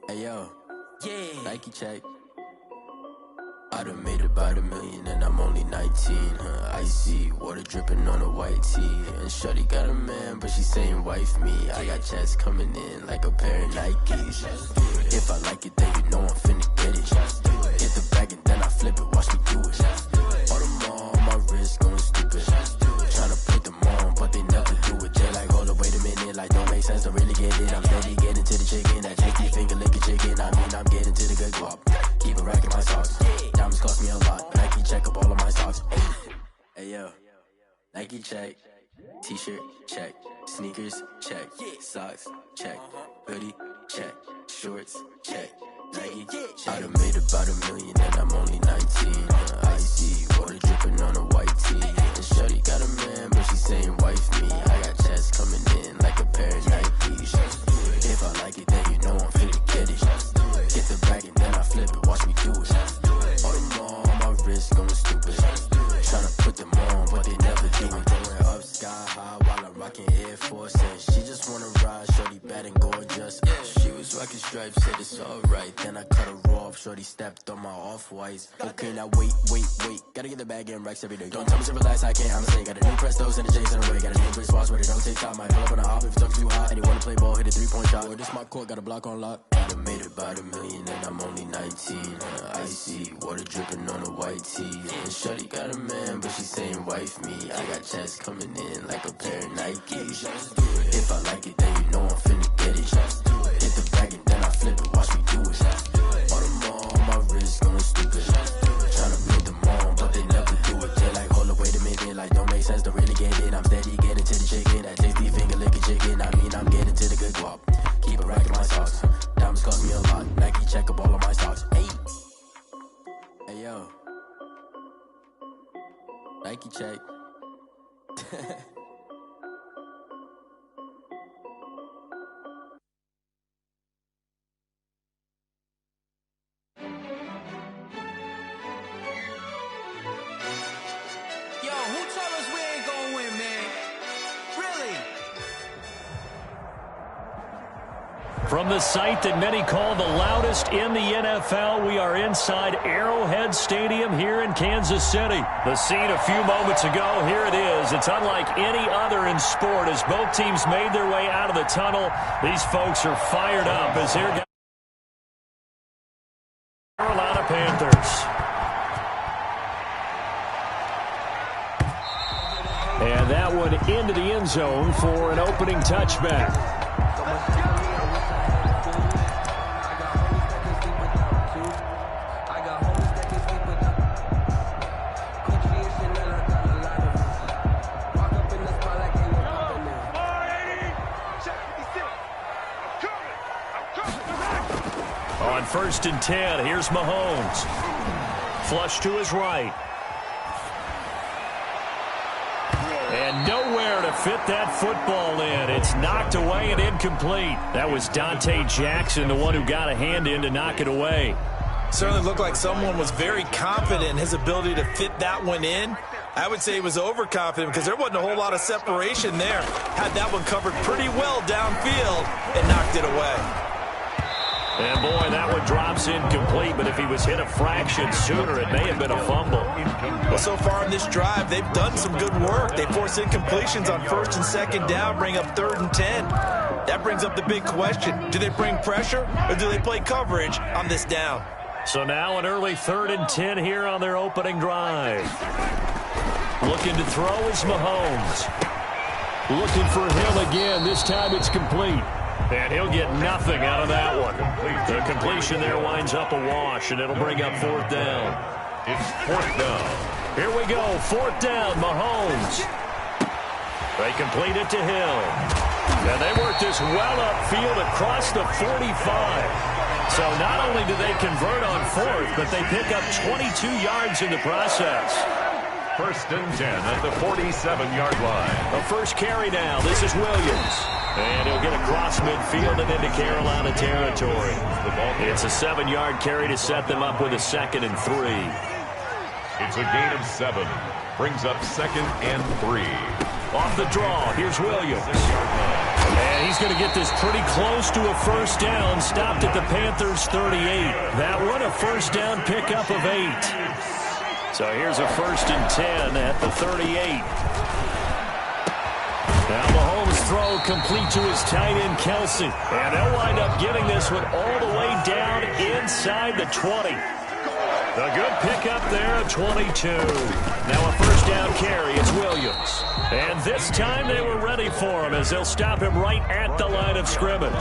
Hey yo, yeah. Nike check. I done made about $1 million and I'm only 19. Icy water dripping on a white tee. And shorty got a man, but she saying wife me. I got checks coming in like a pair of Nikes. If I like it, then you know I'm finna get it. Hit the bag and then I flip it, watch me do it. All them on my wrist going stupid. Tryna put them on, but they never do it. They like, hold up, wait a minute, like don't make sense, don't really get it. I'm steady getting to the chicken, that tasty finger licking chicken. I mean, I'm getting to the good guap. Keep a rack in my socks. Diamonds cost me a lot. Nike check up all of my socks. Hey yo, Nike check. T-shirt check. Sneakers check. Socks check. Hoodie check. Shorts check. Nike. I done made about $1 million and I'm only 19. Icy water dripping on a white tee. And shorty got a man, but she saying wife me. I got checks coming in like a pair of Nikes. If I like it, then you know I'm finna get it. Get the bag and then I flip it, watch me do it. All them on my wrist going stupid. Tryna put them on, but they never do it. Going up sky high while I'm rocking Air Force. And she just wanna ride, shorty bad and gorgeous. She was rocking stripes, said it's alright. Then I cut her off, shorty stepped on my off-whites. Okay, now wait. Gotta get the bag and racks every day. Don't tell me to relax, I can't, I'm saying. Got a new Prestos and a J's in a way. Got a new Chris Boss, but it don't take time. Might pull up on a hop if it's talking too hot. And you wanna play ball, hit a 3-point shot. Or this my court, got a block on lock. I done made about $1 million and I'm only 19. Icy water dripping on a white tee. And shorty got a man, but she saying wife me. I got checks coming in like a pair of Nikes. If I like it, then you know I'm finna get it. Hit the bag and then I flip it, watch me do it. All them on my wrist going stupid. Tryna put them on, but they never do it. They like, hold up, wait a minute, like don't make sense, don't really get it. I'm steady getting to the chicken, that tasty finger licking chicken. I mean, I'm getting to the good guap. Keep a rack in my socks. Diamonds cost me a lot. Nike check up all of my stocks. Hey yo, Nike check. From the site that many call the loudest in the NFL, we are inside Arrowhead Stadium here in Kansas City. The scene a few moments ago, here it is. It's unlike any other in sport as both teams made their way out of the tunnel. These folks are fired up as here goes Carolina Panthers. And that one into the end zone for an opening touchback. 1st and 10. Here's Mahomes. Flush to his right. And nowhere to fit that football in. It's knocked away and incomplete. That was Dante Jackson, the one who got a hand in to knock it away. Certainly looked like someone was very confident in his ability to fit that one in. I would say he was overconfident because there wasn't a whole lot of separation there. Had that one covered pretty well downfield and knocked it away. And boy, that one drops incomplete, but if he was hit a fraction sooner, it may have been a fumble. Well, so far in this drive, they've done some good work. They force incompletions on 1st and 2nd down, bring up 3rd and 10. That brings up the big question. Do they bring pressure or do they play coverage on this down? So now an early 3rd and 10 here on their opening drive. Looking to throw is Mahomes. Looking for him again. This time it's complete. And he'll get nothing out of that one. The completion there winds up a wash, and it'll bring up 4th down. It's 4th down. Here we go. 4th down, Mahomes. They complete it to Hill. And they work this well upfield across the 45. So not only do they convert on 4th, but they pick up 22 yards in the process. 1st and 10 at the 47-yard line. A first carry now. This is Williams. And he'll get across midfield and into Carolina territory. It's a 7-yard carry to set them up with a 2nd and 3. It's a gain of 7. Brings up 2nd and 3. Off the draw, here's Williams. And he's going to get this pretty close to a first down. Stopped at the Panthers' 38. That one a first down pickup of 8. So here's a 1st and 10 at the 38. Now Mahomes' throw complete to his tight end, Kelsey. And they'll wind up getting this one all the way down inside the 20. The good pickup there at 22. Now a first down carry. It's Williams. And this time they were ready for him as they'll stop him right at the line of scrimmage.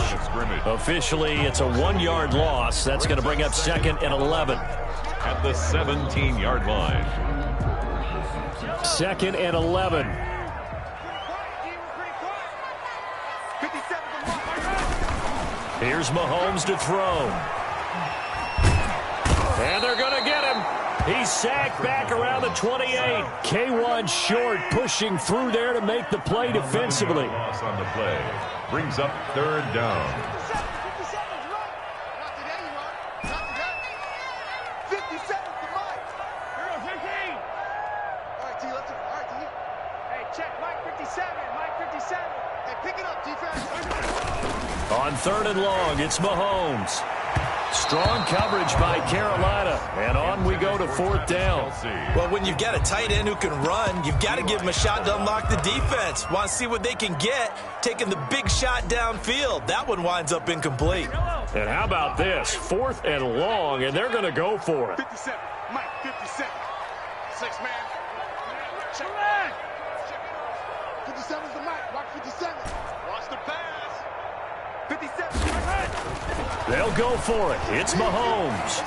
Officially, it's a 1-yard loss. That's going to bring up 2nd and 11. At the 17-yard line. 2nd and 11. Here's Mahomes to throw. And they're going to get him. He's sacked back around the 28. K1 short, pushing through there to make the play defensively. Loss on the play. Brings up 3rd down. On 3rd and long, it's Mahomes. Strong coverage by Carolina, and on we go to 4th down. Well, when you've got a tight end who can run, you've got to give him a shot to unlock the defense. Want to see what they can get, taking the big shot downfield. That one winds up incomplete. And how about this? 4th and long, and they're going to go for it. 57, Mike, 57. 6 man. Check. 57 is the Mike. Watch 57. Watch the pass. 57. They'll go for it. It's Mahomes.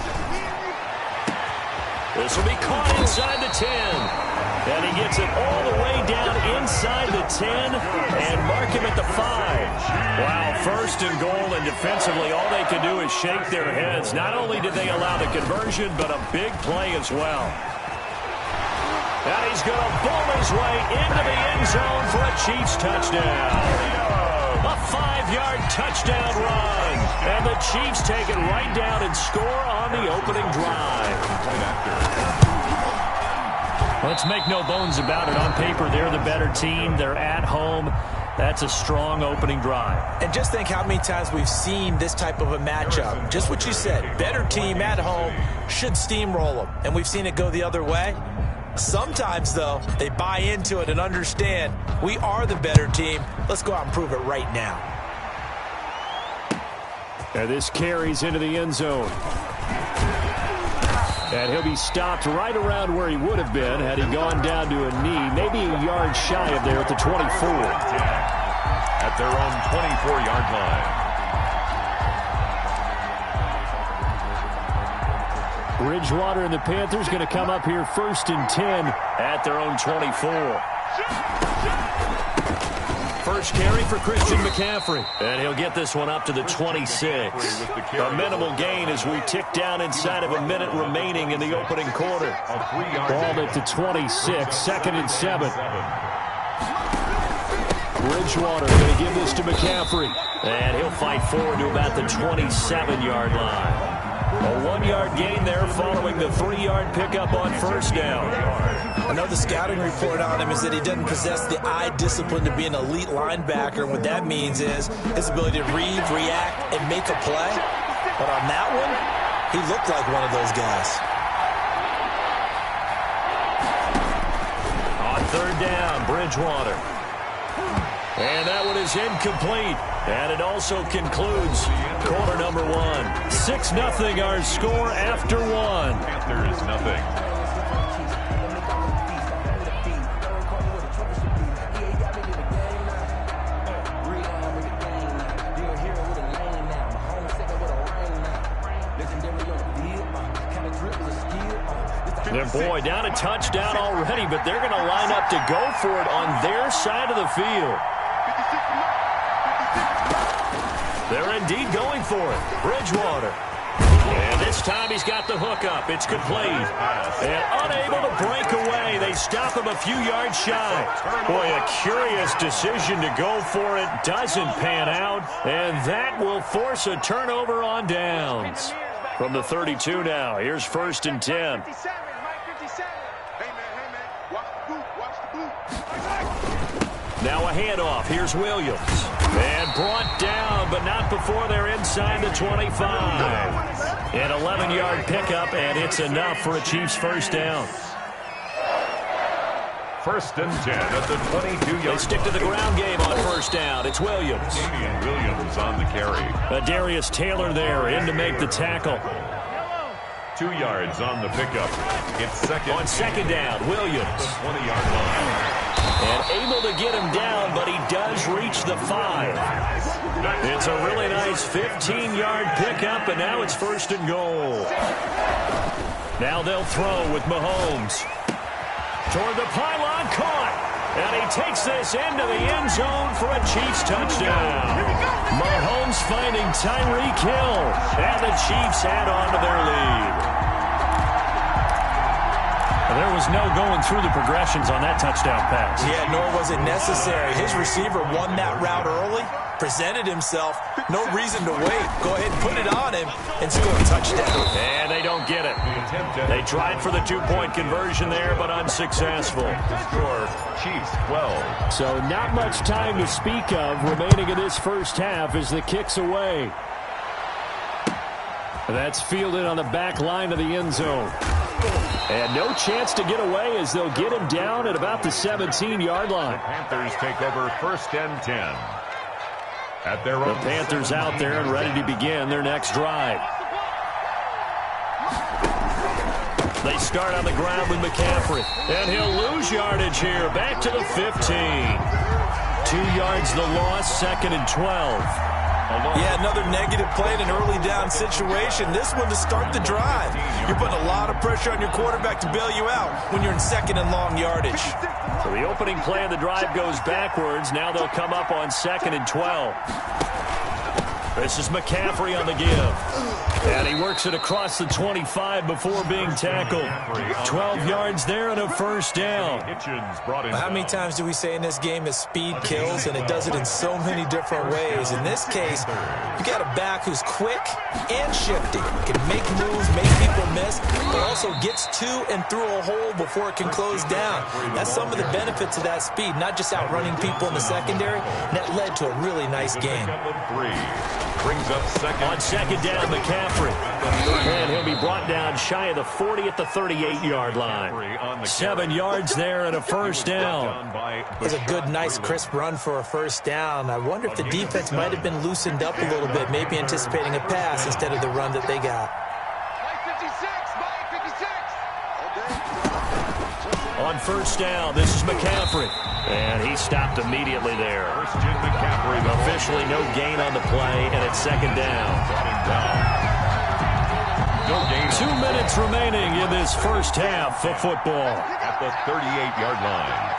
This will be caught inside the 10. And he gets it all the way down inside the 10 and mark him at the 5. Wow, 1st and goal, and defensively all they can do is shake their heads. Not only did they allow the conversion, but a big play as well. Now he's going to bowl his way into the end zone for a Chiefs touchdown. A 5-yard touchdown run. And the Chiefs take it right down and score on the opening drive. Let's make no bones about it. On paper, they're the better team. They're at home. That's a strong opening drive. And just think how many times we've seen this type of a matchup. Just what you said. Better team at home should steamroll them. And we've seen it go the other way. Sometimes, though, they buy into it and understand we are the better team. Let's go out and prove it right now. And this carries into the end zone. And he'll be stopped right around where he would have been had he gone down to a knee, maybe a yard shy of there at the 24. At their own 24-yard line. Bridgewater and the Panthers going to come up here 1st and 10 at their own 24. First carry for Christian McCaffrey. And he'll get this one up to the 26. A minimal gain as we tick down inside of a minute remaining in the opening quarter. Ball at the 26, 2nd and 7. Bridgewater going to give this to McCaffrey. And he'll fight forward to about the 27-yard line. A 1-yard gain there following the 3-yard pickup on first down. I know the scouting report on him is that he doesn't possess the eye discipline to be an elite linebacker. What that means is his ability to read, react, and make a play. But on that one, he looked like one of those guys. On 3rd down, Bridgewater. And that one is incomplete. And it also concludes quarter number 1. 6-0 our score after 1. Panthers nothing. And boy, down a touchdown already, but they're going to line up to go for it on their side of the field. They're indeed going for it. Bridgewater. And this time he's got the hook up. It's complete. And unable to break away. They stop him a few yards shy. Boy, a curious decision to go for it. Doesn't pan out. And that will force a turnover on downs. From the 32 now, here's 1st and 10. Now a handoff. Here's Williams. And brought down, but not before they're inside the 25. An 11-yard pickup, and it's enough for a Chiefs first down. 1st and 10 at the 22-yard line. They stick to the ground game on first down. It's Williams. Damian Williams on the carry. Darius Taylor there in to make the tackle. 2 yards on the pickup. It's second. On 2nd down, Williams. The 20-yard line. And able to get him down, but he does reach the 5. It's a really nice 15-yard pickup, and now it's 1st and goal. Now they'll throw with Mahomes. Toward the pylon, caught. And he takes this into the end zone for a Chiefs touchdown. Mahomes finding Tyreek Hill. And the Chiefs add on to their lead. There was no going through the progressions on that touchdown pass. Yeah, nor was it necessary. His receiver won that route early, presented himself. No reason to wait. Go ahead and put it on him and score a touchdown. And they don't get it. They tried for the 2-point conversion there, but unsuccessful. To score, Chiefs 12. So not much time to speak of remaining in this first half as the kick's away. That's fielded on the back line of the end zone. And no chance to get away as they'll get him down at about the 17-yard line. Panthers take over 1st and 10. At their the Panthers out there and ready to begin their next drive. They start on the ground with McCaffrey. And he'll lose yardage here. Back to the 15. 2 yards the loss, 2nd and 12. Yeah, another negative play in an early down situation. This one to start the drive. You're putting a lot of pressure on your quarterback to bail you out when you're in 2nd and long yardage. So the opening play of the drive goes backwards. Now they'll come up on 2nd and 12. This is McCaffrey on the give. And he works it across the 25 before being tackled. 12 yards there and a first down. How many times do we say in this game that speed kills, and it does it in so many different ways? In this case, you got a back who's quick and shifty. Can make moves, make people miss, but also gets to and through a hole before it can close down. That's some of the benefits of that speed, not just outrunning people in the secondary. And that led to a really nice game. Brings up on 2nd down, McCaffrey. And he'll be brought down shy of the 40 at the 38-yard line. 7 yards there and a first down. It's a good, nice, crisp run for a first down. I wonder if the defense might have been loosened up a little bit, maybe anticipating a pass instead of the run that they got. On first down, this is McCaffrey. And he stopped immediately there. Officially no gain on the play, and it's 2nd down. No gain. 2 minutes remaining in this first half of football. At the 38-yard line.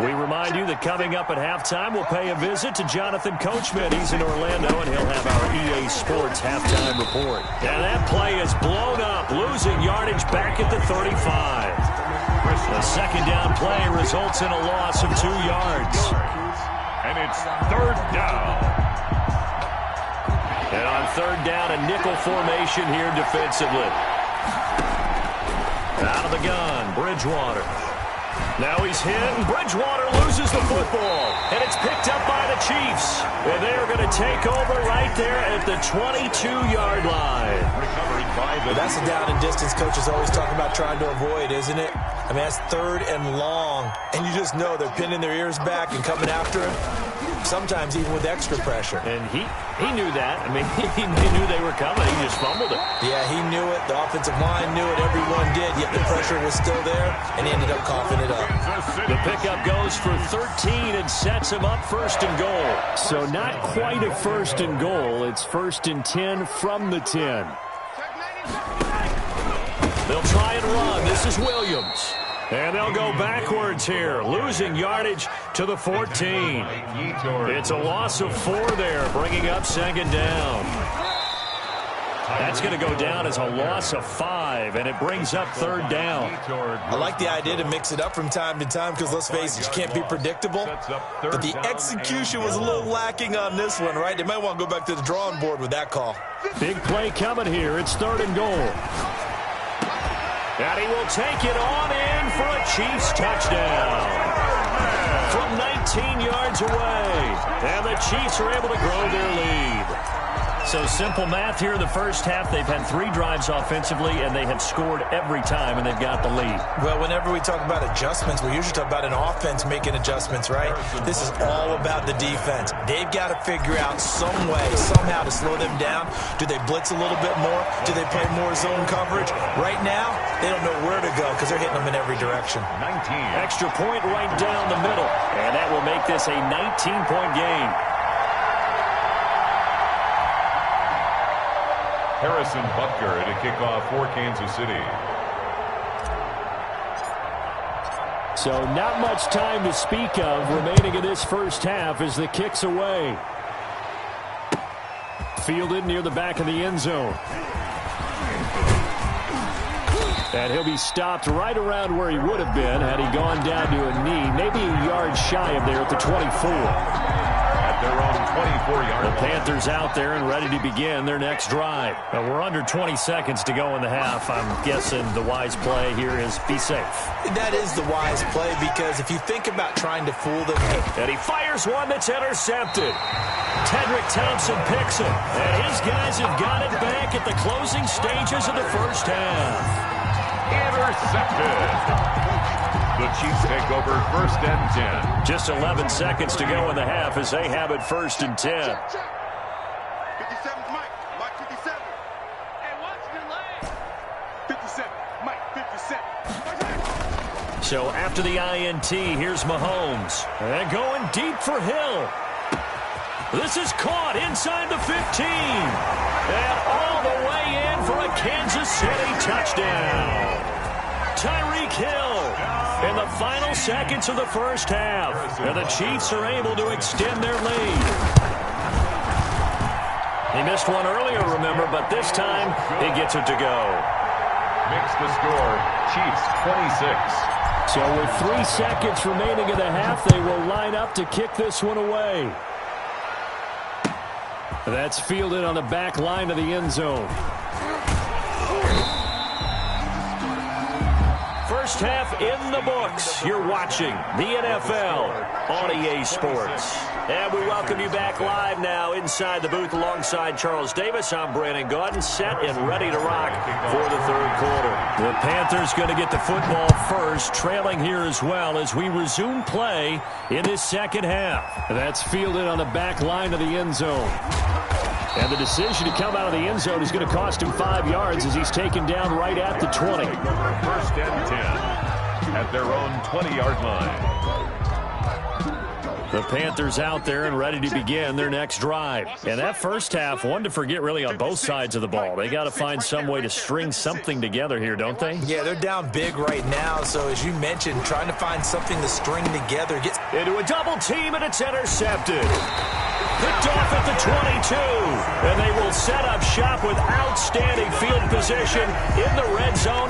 We remind you that coming up at halftime, we'll pay a visit to Jonathan Coachman. He's in Orlando, and he'll have our EA Sports halftime report. And that play is blown up, losing yardage back at the 35. The second down play results in a loss of 2 yards. And it's third down. And on third down, a nickel formation here defensively. Out of the gun, Bridgewater. Now he's hit, and Bridgewater loses the football. And it's picked up by the Chiefs. And they're going to take over right there at the 22-yard line. But that's the down and distance coaches always talking about trying to avoid, isn't it? I mean, that's third and long. And you just know they're pinning their ears back and coming after him. Sometimes even with extra pressure. And he knew that. I mean, he knew they were coming. He just fumbled it. Yeah, he knew it. The offensive line knew it. Everyone did. Yet the pressure was still there, and he ended up coughing it up. The pickup goes for 13 and sets him up first and goal. So not quite a first and goal. It's first and 10 from the 10. They'll try and run. This is Williams. And they'll go backwards here, losing yardage to the 14. It's a loss of 4 there, bringing up second down. That's going to go down as a loss of 5, and it brings up third down. I like the idea to mix it up from time to time because, let's face it, you can't be predictable. But the execution was a little lacking on this one, right? They might want to go back to the drawing board with that call. Big play coming here. It's third and goal. And he will take it on in for a Chiefs touchdown. From 19 yards away. And the Chiefs are able to grow their lead. So simple math here in the first half. They've had 3 drives offensively, and they have scored every time, and they've got the lead. Well, whenever we talk about adjustments, we usually talk about an offense making adjustments, right? This is all about the defense. They've got to figure out some way, somehow to slow them down. Do they blitz a little bit more? Do they play more zone coverage? Right now, they don't know where to go because they're hitting them in every direction. 19. Extra point right down the middle, and that will make this a 19-point game. Harrison Butker to kick off for Kansas City. So not much time to speak of remaining in this first half as the kick's away. Fielded near the back of the end zone. And he'll be stopped right around where he would have been had he gone down to a knee, maybe a yard shy of there at the 24. Their own 24-yard line. The Panthers out there and ready to begin their next drive. Now we're under 20 seconds to go in the half. I'm guessing the wise play here is be safe. That is the wise play because if you think about trying to fool them. And he fires one that's intercepted. Tedrick Thompson picks it. And his guys have got it back at the closing stages of the first half. Intercepted. The Chiefs take over first and 10. Just 11 seconds to go in the half as they have it first and 10. 57's Mike. Mike 57. Hey, watch your leg. 57. Mike 57. So after the INT, here's Mahomes. And going deep for Hill. This is caught inside the 15. And all the way in for a Kansas City touchdown. Tyreek Hill in the final seconds of the first half. And the Chiefs are able to extend their lead. He missed one earlier, remember, but this time he gets it to go. Makes the score, Chiefs 26. So with 3 seconds remaining in the half, they will line up to kick this one away. That's fielded on the back line of the end zone. First half in the books. You're watching the NFL on EA Sports. And we welcome you back live now inside the booth alongside Charles Davis. I'm Brandon Gaudin, set and ready to rock for the third quarter. The Panthers going to get the football first, trailing here as well as we resume play in this second half. That's fielded on the back line of the end zone. And the decision to come out of the end zone is going to cost him 5 yards as he's taken down right at the 20. First and 10 at their own 20-yard line. The Panthers out there and ready to begin their next drive. And that first half, one to forget really on both sides of the ball. They got to find some way to string something together here, don't they? Yeah, they're down big right now. So as you mentioned, trying to find something to string together. Into a double team, and it's intercepted. Picked off at the 22. And they will set up shop with outstanding field position in the red zone.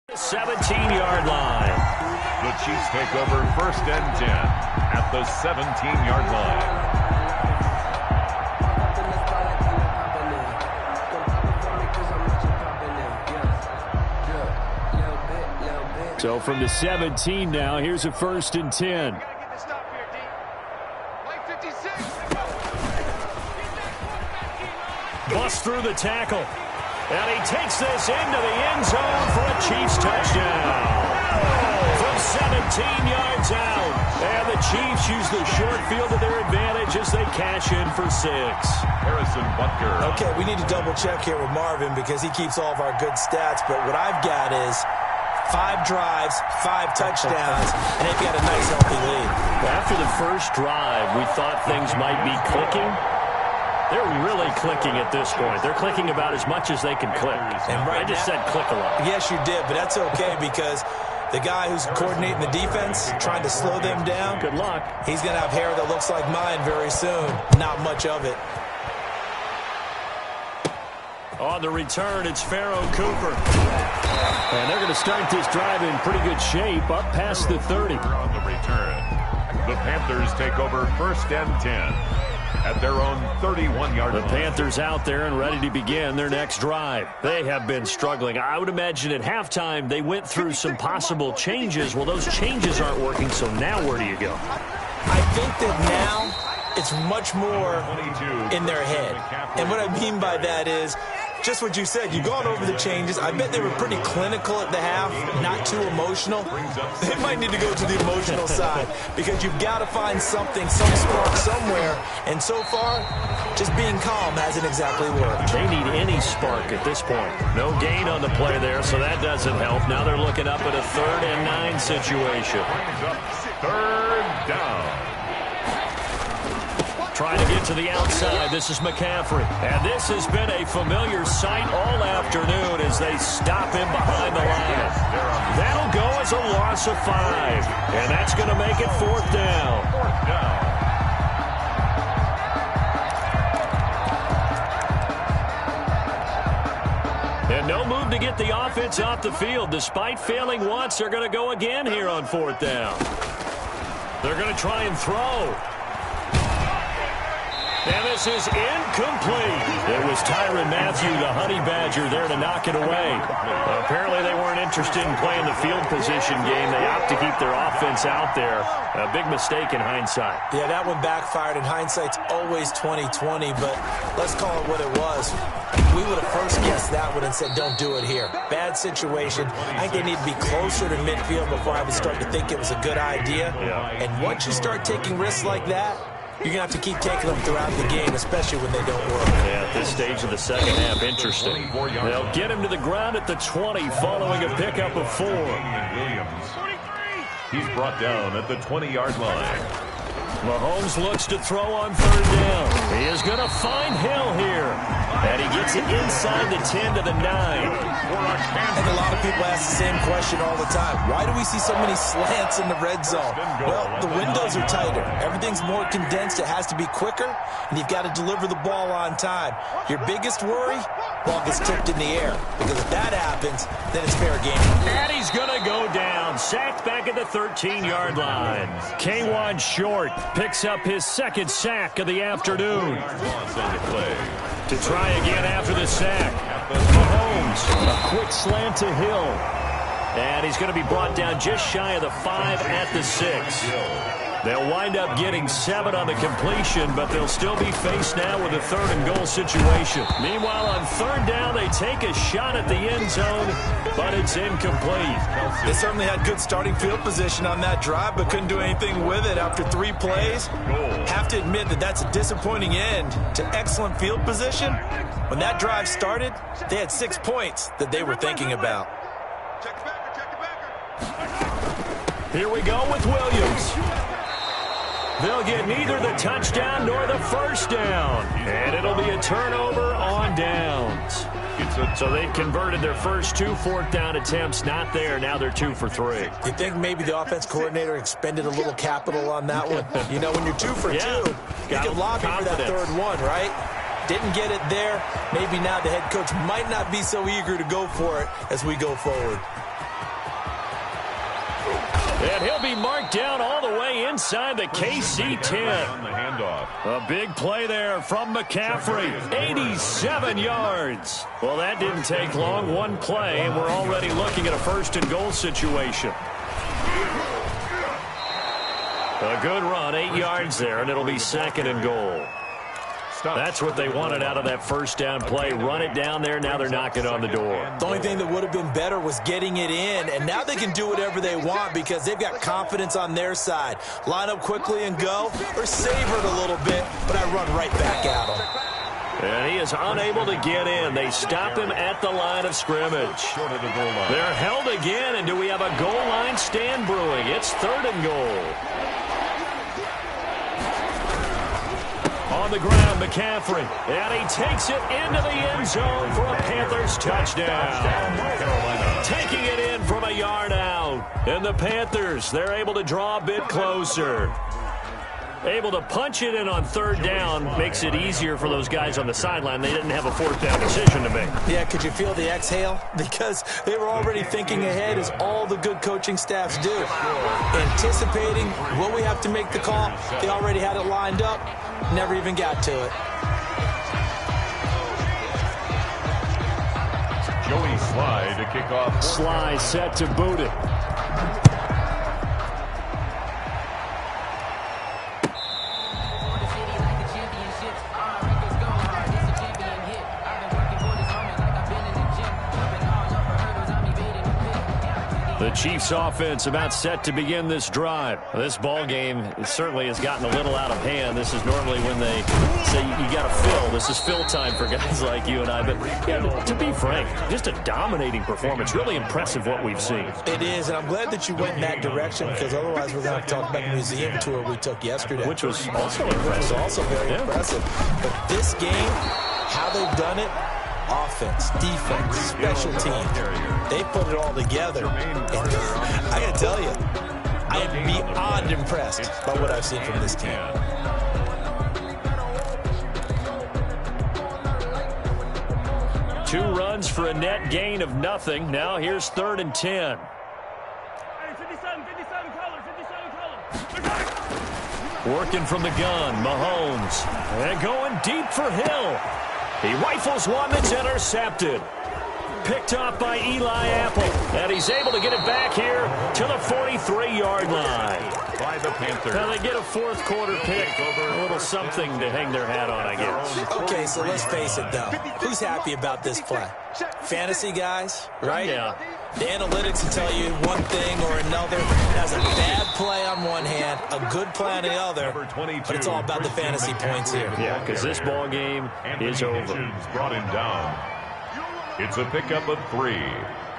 The 17-yard line. The Chiefs take over 1st and 10 at the 17-yard line. So from the 17 now, here's a 1st and 10. Bust through the tackle. And he takes this into the end zone for a Chiefs touchdown. From 17 yards out. And the Chiefs use the short field to their advantage as they cash in for 6. Harrison Butker. Okay, we need to double check here with Marvin because he keeps all of our good stats. But what I've got is 5 drives, 5 touchdowns, and they've got a nice healthy lead. After the first drive, we thought things might be clicking. They're really clicking at this point. They're clicking about as much as they can click. And I just said click a lot. Yes, you did, but that's okay because the guy who's coordinating the defense, trying to slow them down, good luck. He's going to have hair that looks like mine very soon. Not much of it. On the return, it's Pharaoh Cooper. And they're going to start this drive in pretty good shape, up past the 30. On the return, the Panthers take over 1st and 10. At their own 31-yard line. The Panthers out there and ready to begin their next drive. They have been struggling. I would imagine at halftime they went through some possible changes. Well, those changes aren't working, so now where do you go? I think that now it's much more in their head. And what I mean by that is just what you said. You've gone over the changes. I bet they were pretty clinical at the half, not too emotional. They might need to go to the emotional side because you've got to find something, some spark somewhere. And so far, just being calm hasn't exactly worked. They need any spark at this point. No gain on the play there, so that doesn't help. Now they're looking up at a 3rd and 9 situation. 3rd down. Trying to get to the outside. This is McCaffrey. And this has been a familiar sight all afternoon as they stop him behind the line. That'll go as a loss of 5. And that's going to make it 4th down. 4th down. And no move to get the offense off the field. Despite failing once, they're going to go again here on 4th down. They're going to try and throw. And this is incomplete. It was Tyrann Mathieu, the Honey Badger, there to knock it away. Apparently they weren't interested in playing the field position game. They opt to keep their offense out there. A big mistake in hindsight. Yeah, that one backfired. In hindsight's always 20/20, but let's call it what it was. We would have first guessed that one and said, don't do it here. Bad situation. I think they need to be closer to midfield before I would start to think it was a good idea. Yeah. And once you start taking risks like that, you're going to have to keep taking them throughout the game, especially when they don't work. Yeah, at this stage of the second half, interesting. They'll get him to the ground at the 20 following a pickup of 4. Williams. He's brought down at the 20-yard line. Mahomes looks to throw on third down. He is going to find Hill here. And he gets it inside the 10 to the 9. I think a lot of people ask the same question all the time. Why do we see so many slants in the red zone? Well, the windows are tighter. Everything's more condensed. It has to be quicker, and you've got to deliver the ball on time. Your biggest worry? Ball gets tipped in the air. Because if that happens, then it's fair game. And he's going to go down. Sacked back at the 13-yard line. K1 Short picks up his second sack of the afternoon. To try again after the sack. Mahomes, a quick slant to Hill. And he's going to be brought down just shy of the 5 at the 6. They'll wind up getting 7 on the completion, but they'll still be faced now with a 3rd and goal situation. Meanwhile, on 3rd down, they take a shot at the end zone, but it's incomplete. They certainly had good starting field position on that drive, but couldn't do anything with it after 3 plays. Have to admit that that's a disappointing end to excellent field position. When that drive started, they had 6 points that they were thinking about. Here we go with Williams. They'll get neither the touchdown nor the first down. And it'll be a turnover on downs. So they converted their first 2 4th down attempts. Not there. Now they're 2 for 3. You think maybe the offense coordinator expended a little capital on that one? You know, when you're 2 for 2, you can lobby for that 3rd one, right? Didn't get it there. Maybe now the head coach might not be so eager to go for it as we go forward. And he'll be marked down all the way inside the KC 10. A big play there from McCaffrey. 87 yards. Well, that didn't take long. 1 play, and we're already looking at a 1st and goal situation. A good run, 8 yards there, and it'll be 2nd and goal. That's what they wanted out of that 1st down play. Run it down there. Now they're knocking on the door. The only thing that would have been better was getting it in, and now they can do whatever they want because they've got confidence on their side. Line up quickly and go, or savor it a little bit, but I run right back at them. And he is unable to get in. They stop him at the line of scrimmage. They're held again, and do we have a goal line stand brewing? It's 3rd and goal. On the ground, McCaffrey. And he takes it into the end zone for a Panthers touchdown. Taking it in from a yard out. And the Panthers, they're able to draw a bit closer. Able to punch it in on 3rd down makes it easier for those guys on the sideline. They didn't have a 4th down decision to make. Yeah, could you feel the exhale? Because they were already thinking ahead, as all the good coaching staffs do. Anticipating what we have to make the call. They already had it lined up. Never even got to it. Joey Sly to kick off. Sly set to boot it. The Chiefs offense about set to begin this drive. This ball game certainly has gotten a little out of hand. This is normally when they say you got to fill. This is fill time for guys like you and I. But yeah, to be frank, just a dominating performance. Really impressive what we've seen. It is, and I'm glad that you went in that direction because otherwise we're going to have to talk about the museum tour we took yesterday. Which was also impressive. Which was also very impressive. But this game, how they've done it, offense, defense, special teams, they put it all together. And I got to tell you, I am beyond impressed by what I've seen from this team. 2 runs for a net gain of nothing. Now here's 3rd and 10. Working from the gun, Mahomes. And going deep for Hill. He rifles one that's intercepted. Picked off by Eli Apple. And he's able to get it back here to the 43-yard line. By the Panthers. Now they get a 4th quarter pick. A little something to hang their hat on, I guess. Okay, so let's face it, though. Who's happy about this play? Fantasy guys, right? Yeah. The analytics will tell you one thing or another. That's a bad play on one hand, a good play on the other, but it's all about the fantasy points here. Yeah, because this ball game is over. Brought him down. It's a pickup of 3.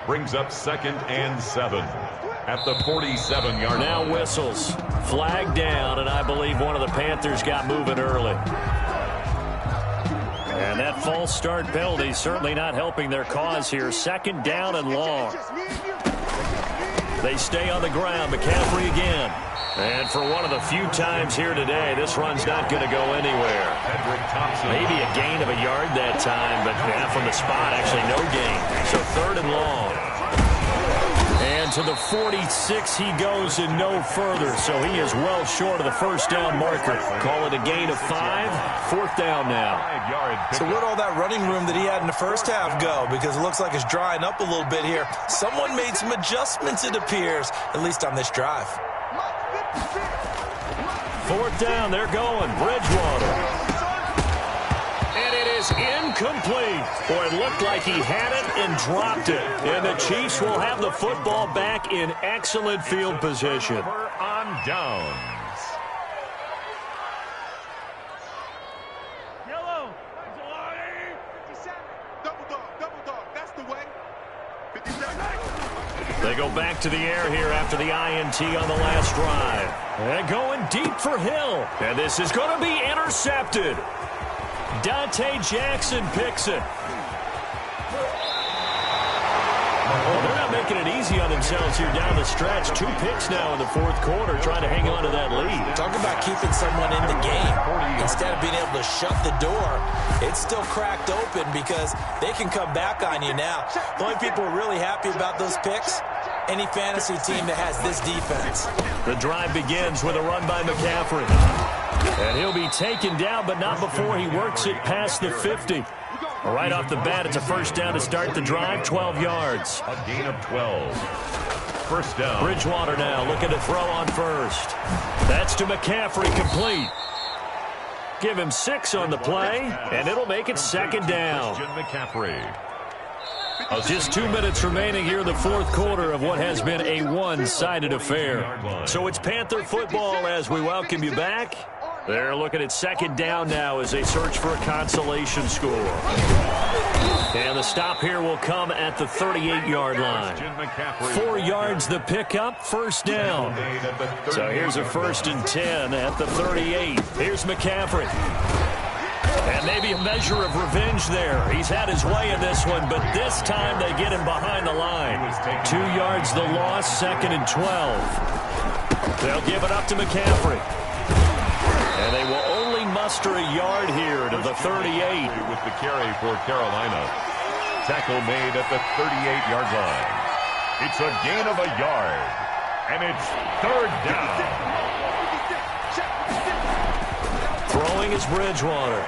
Brings up 2nd and 7. at the 47-yard line. Now whistles. Flag down, and I believe one of the Panthers got moving early. And that false start penalty certainly not helping their cause here. Second down and long. They stay on the ground. McCaffrey again. And for one of the few times here today, this run's not going to go anywhere. Maybe a gain of a yard that time, but from the spot, actually no gain. So third and long. And to the 46 he goes and no further. So he is well short of the first down marker. Call it a gain of 5. Fourth down now. So where'd all that running room that he had in the first half go? Because it looks like it's drying up a little bit here. Someone made some adjustments, it appears, at least on this drive. Fourth down, they're going. Bridgewater. And it is incomplete. Boy, it looked like he had it and dropped it. And the Chiefs will have the football back in excellent field position. On downs. Yellow. Double dog. That's the way. 57. They go back to the air here after the INT on the last drive. And going deep for Hill. And this is going to be intercepted. Dante Jackson picks it. Well, they're not making it easy on themselves here down the stretch. 2 picks now in the fourth quarter, trying to hang on to that lead. Talk about keeping someone in the game. Instead of being able to shut the door, it's still cracked open because they can come back on you now. The only people who are really happy about those picks, any fantasy team that has this defense. The drive begins with a run by McCaffrey. And he'll be taken down, but not before he works it past the 50. Right off the bat, it's a first down to start the drive, 12 yards. A gain of 12. First down. Bridgewater now looking to throw on first. That's to McCaffrey, complete. Give him 6 on the play, and it'll make it second down. McCaffrey. Just 2 minutes remaining here in the fourth quarter of what has been a one-sided affair. So it's Panther football as we welcome you back. They're looking at second down now as they search for a consolation score. And the stop here will come at the 38-yard line. 4 yards the pickup, first down. So here's a 1st and 10 at the 38. Here's McCaffrey. And maybe a measure of revenge there. He's had his way in this one, but this time they get him behind the line. 2 yards the loss, 2nd and 12. They'll give it up to McCaffrey. And they will only muster a yard here to the 38. With the carry for Carolina. Tackle made at the 38-yard line. It's a gain of a yard. And it's third down. Throwing is Bridgewater.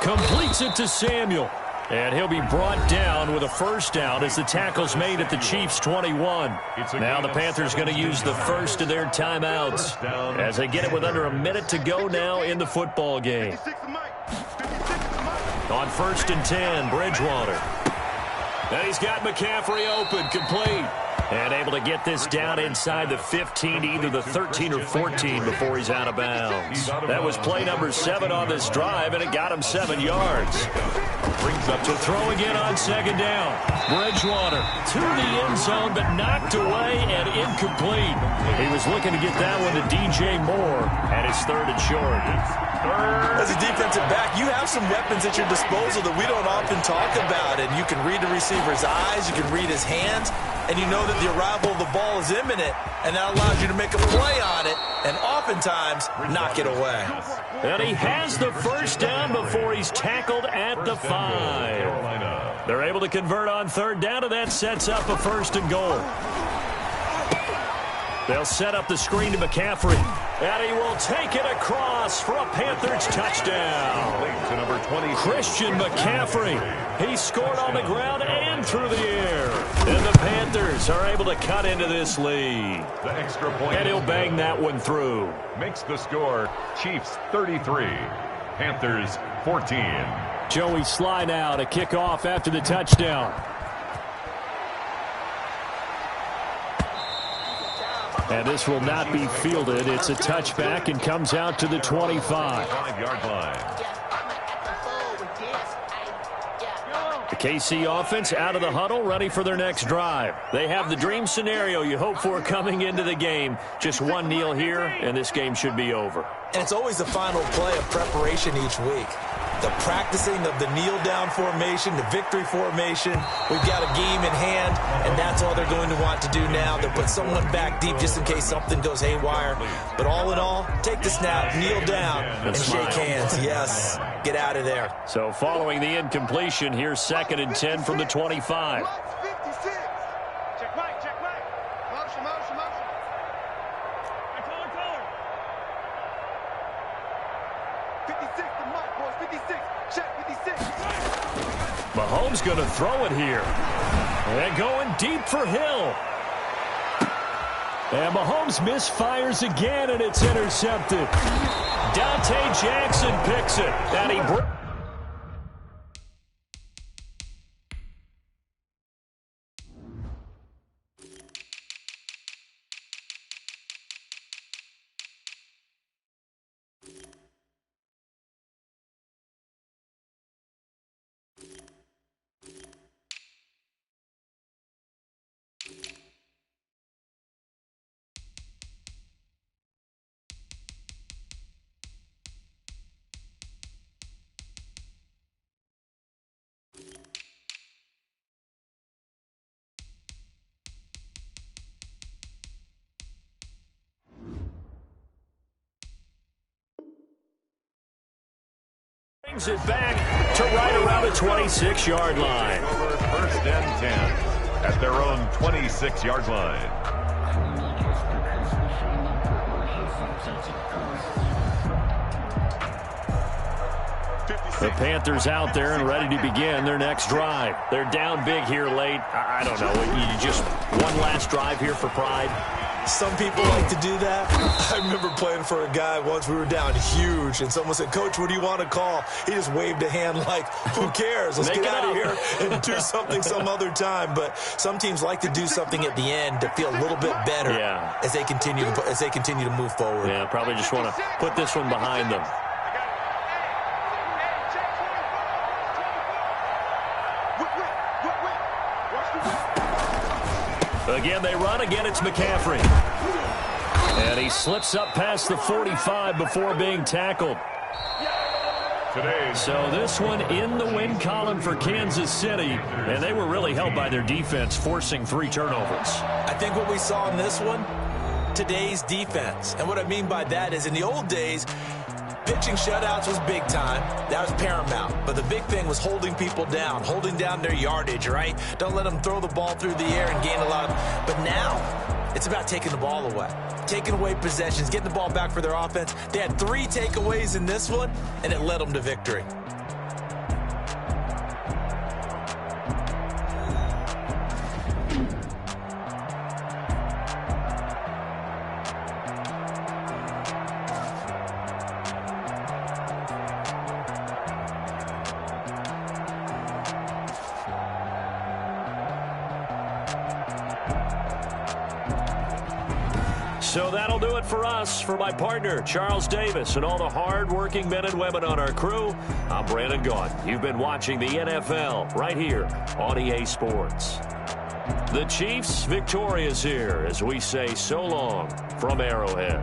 Completes it to Samuel. And he'll be brought down with a first down as the tackle's made at the Chiefs' 21. Now the Panthers going to use the first of their timeouts as they get it with under a minute to go now in the football game. On 1st and 10, Bridgewater. And he's got McCaffrey open, complete. And able to get this down inside the 15, either the 13 or 14 before he's out of bounds. That was play number 7 on this drive, and it got him 7 yards. Brings up to throw again on second down. Bridgewater to the end zone, but knocked away and incomplete. He was looking to get that one to DJ Moore, and it's 3rd and short. As a defensive back, you have some weapons at your disposal that we don't often talk about, and you can read the receiver's eyes, you can read his hands, and you know that the arrival of the ball is imminent, and that allows you to make a play on it, and oftentimes knock it away. And he has the first down before he's tackled at the 5. They're able to convert on third down, and that sets up a 1st and goal. They'll set up the screen to McCaffrey. And he will take it across for a Panthers touchdown. Christian McCaffrey. He scored on the ground and through the air. And the Panthers are able to cut into this lead. The extra point. And he'll bang that one through. Makes the score Chiefs 33, Panthers 14. Joey Sly now to kick off after the touchdown. And this will not be fielded. It's a touchback and comes out to the 25. 5-yard line. The KC offense out of the huddle, ready for their next drive. They have the dream scenario you hope for coming into the game. Just one kneel here, and this game should be over. And it's always the final play of preparation each week. The practicing of the kneel-down formation, the victory formation. We've got a game in hand, and that's all they're going to want to do now. They'll put someone back deep just in case something goes haywire. But all in all, take the snap, kneel down, and shake hands. Yes, get out of there. So following the incompletion, here's 2nd and 10 from the 25. Check right, check right. Motion, motion, motion. Hey, caller, caller. 56, the mic, boys. 56. Check, 56. Mahomes going to throw it here. And going deep for Hill. And Mahomes misfires again, and it's intercepted. Dante Jackson picks it. And he brings it back to right around the 26-yard line. Over 1st and 10 at their own 26-yard line. The Panthers out there and ready to begin their next drive. They're down big here late. I don't know. You just one last drive here for pride. Some people like to do that. I remember playing for a guy once. We were down huge, and someone said, "Coach, what do you want to call?" He just waved a hand like, "Who cares? Let's get out of here and do something some other time." But some teams like to do something at the end to feel a little bit better as they continue to move forward. Yeah, probably just want to put this one behind them. Again, they run. Again, it's McCaffrey. And he slips up past the 45 before being tackled. So this one in the win column for Kansas City. And they were really helped by their defense, forcing 3 turnovers. I think what we saw in this one, today's defense. And what I mean by that is in the old days, pitching shutouts was big time. That was paramount. But the big thing was holding people down, holding down their yardage, right? Don't let them throw the ball through the air and gain a lot. But now, it's about taking the ball away. Taking away possessions, getting the ball back for their offense. They had 3 takeaways in this one, and it led them to victory. So that'll do it for us. For my partner, Charles Davis, and all the hard-working men and women on our crew, I'm Brandon Gaughan. You've been watching the NFL right here on EA Sports. The Chiefs victorious here as we say so long from Arrowhead.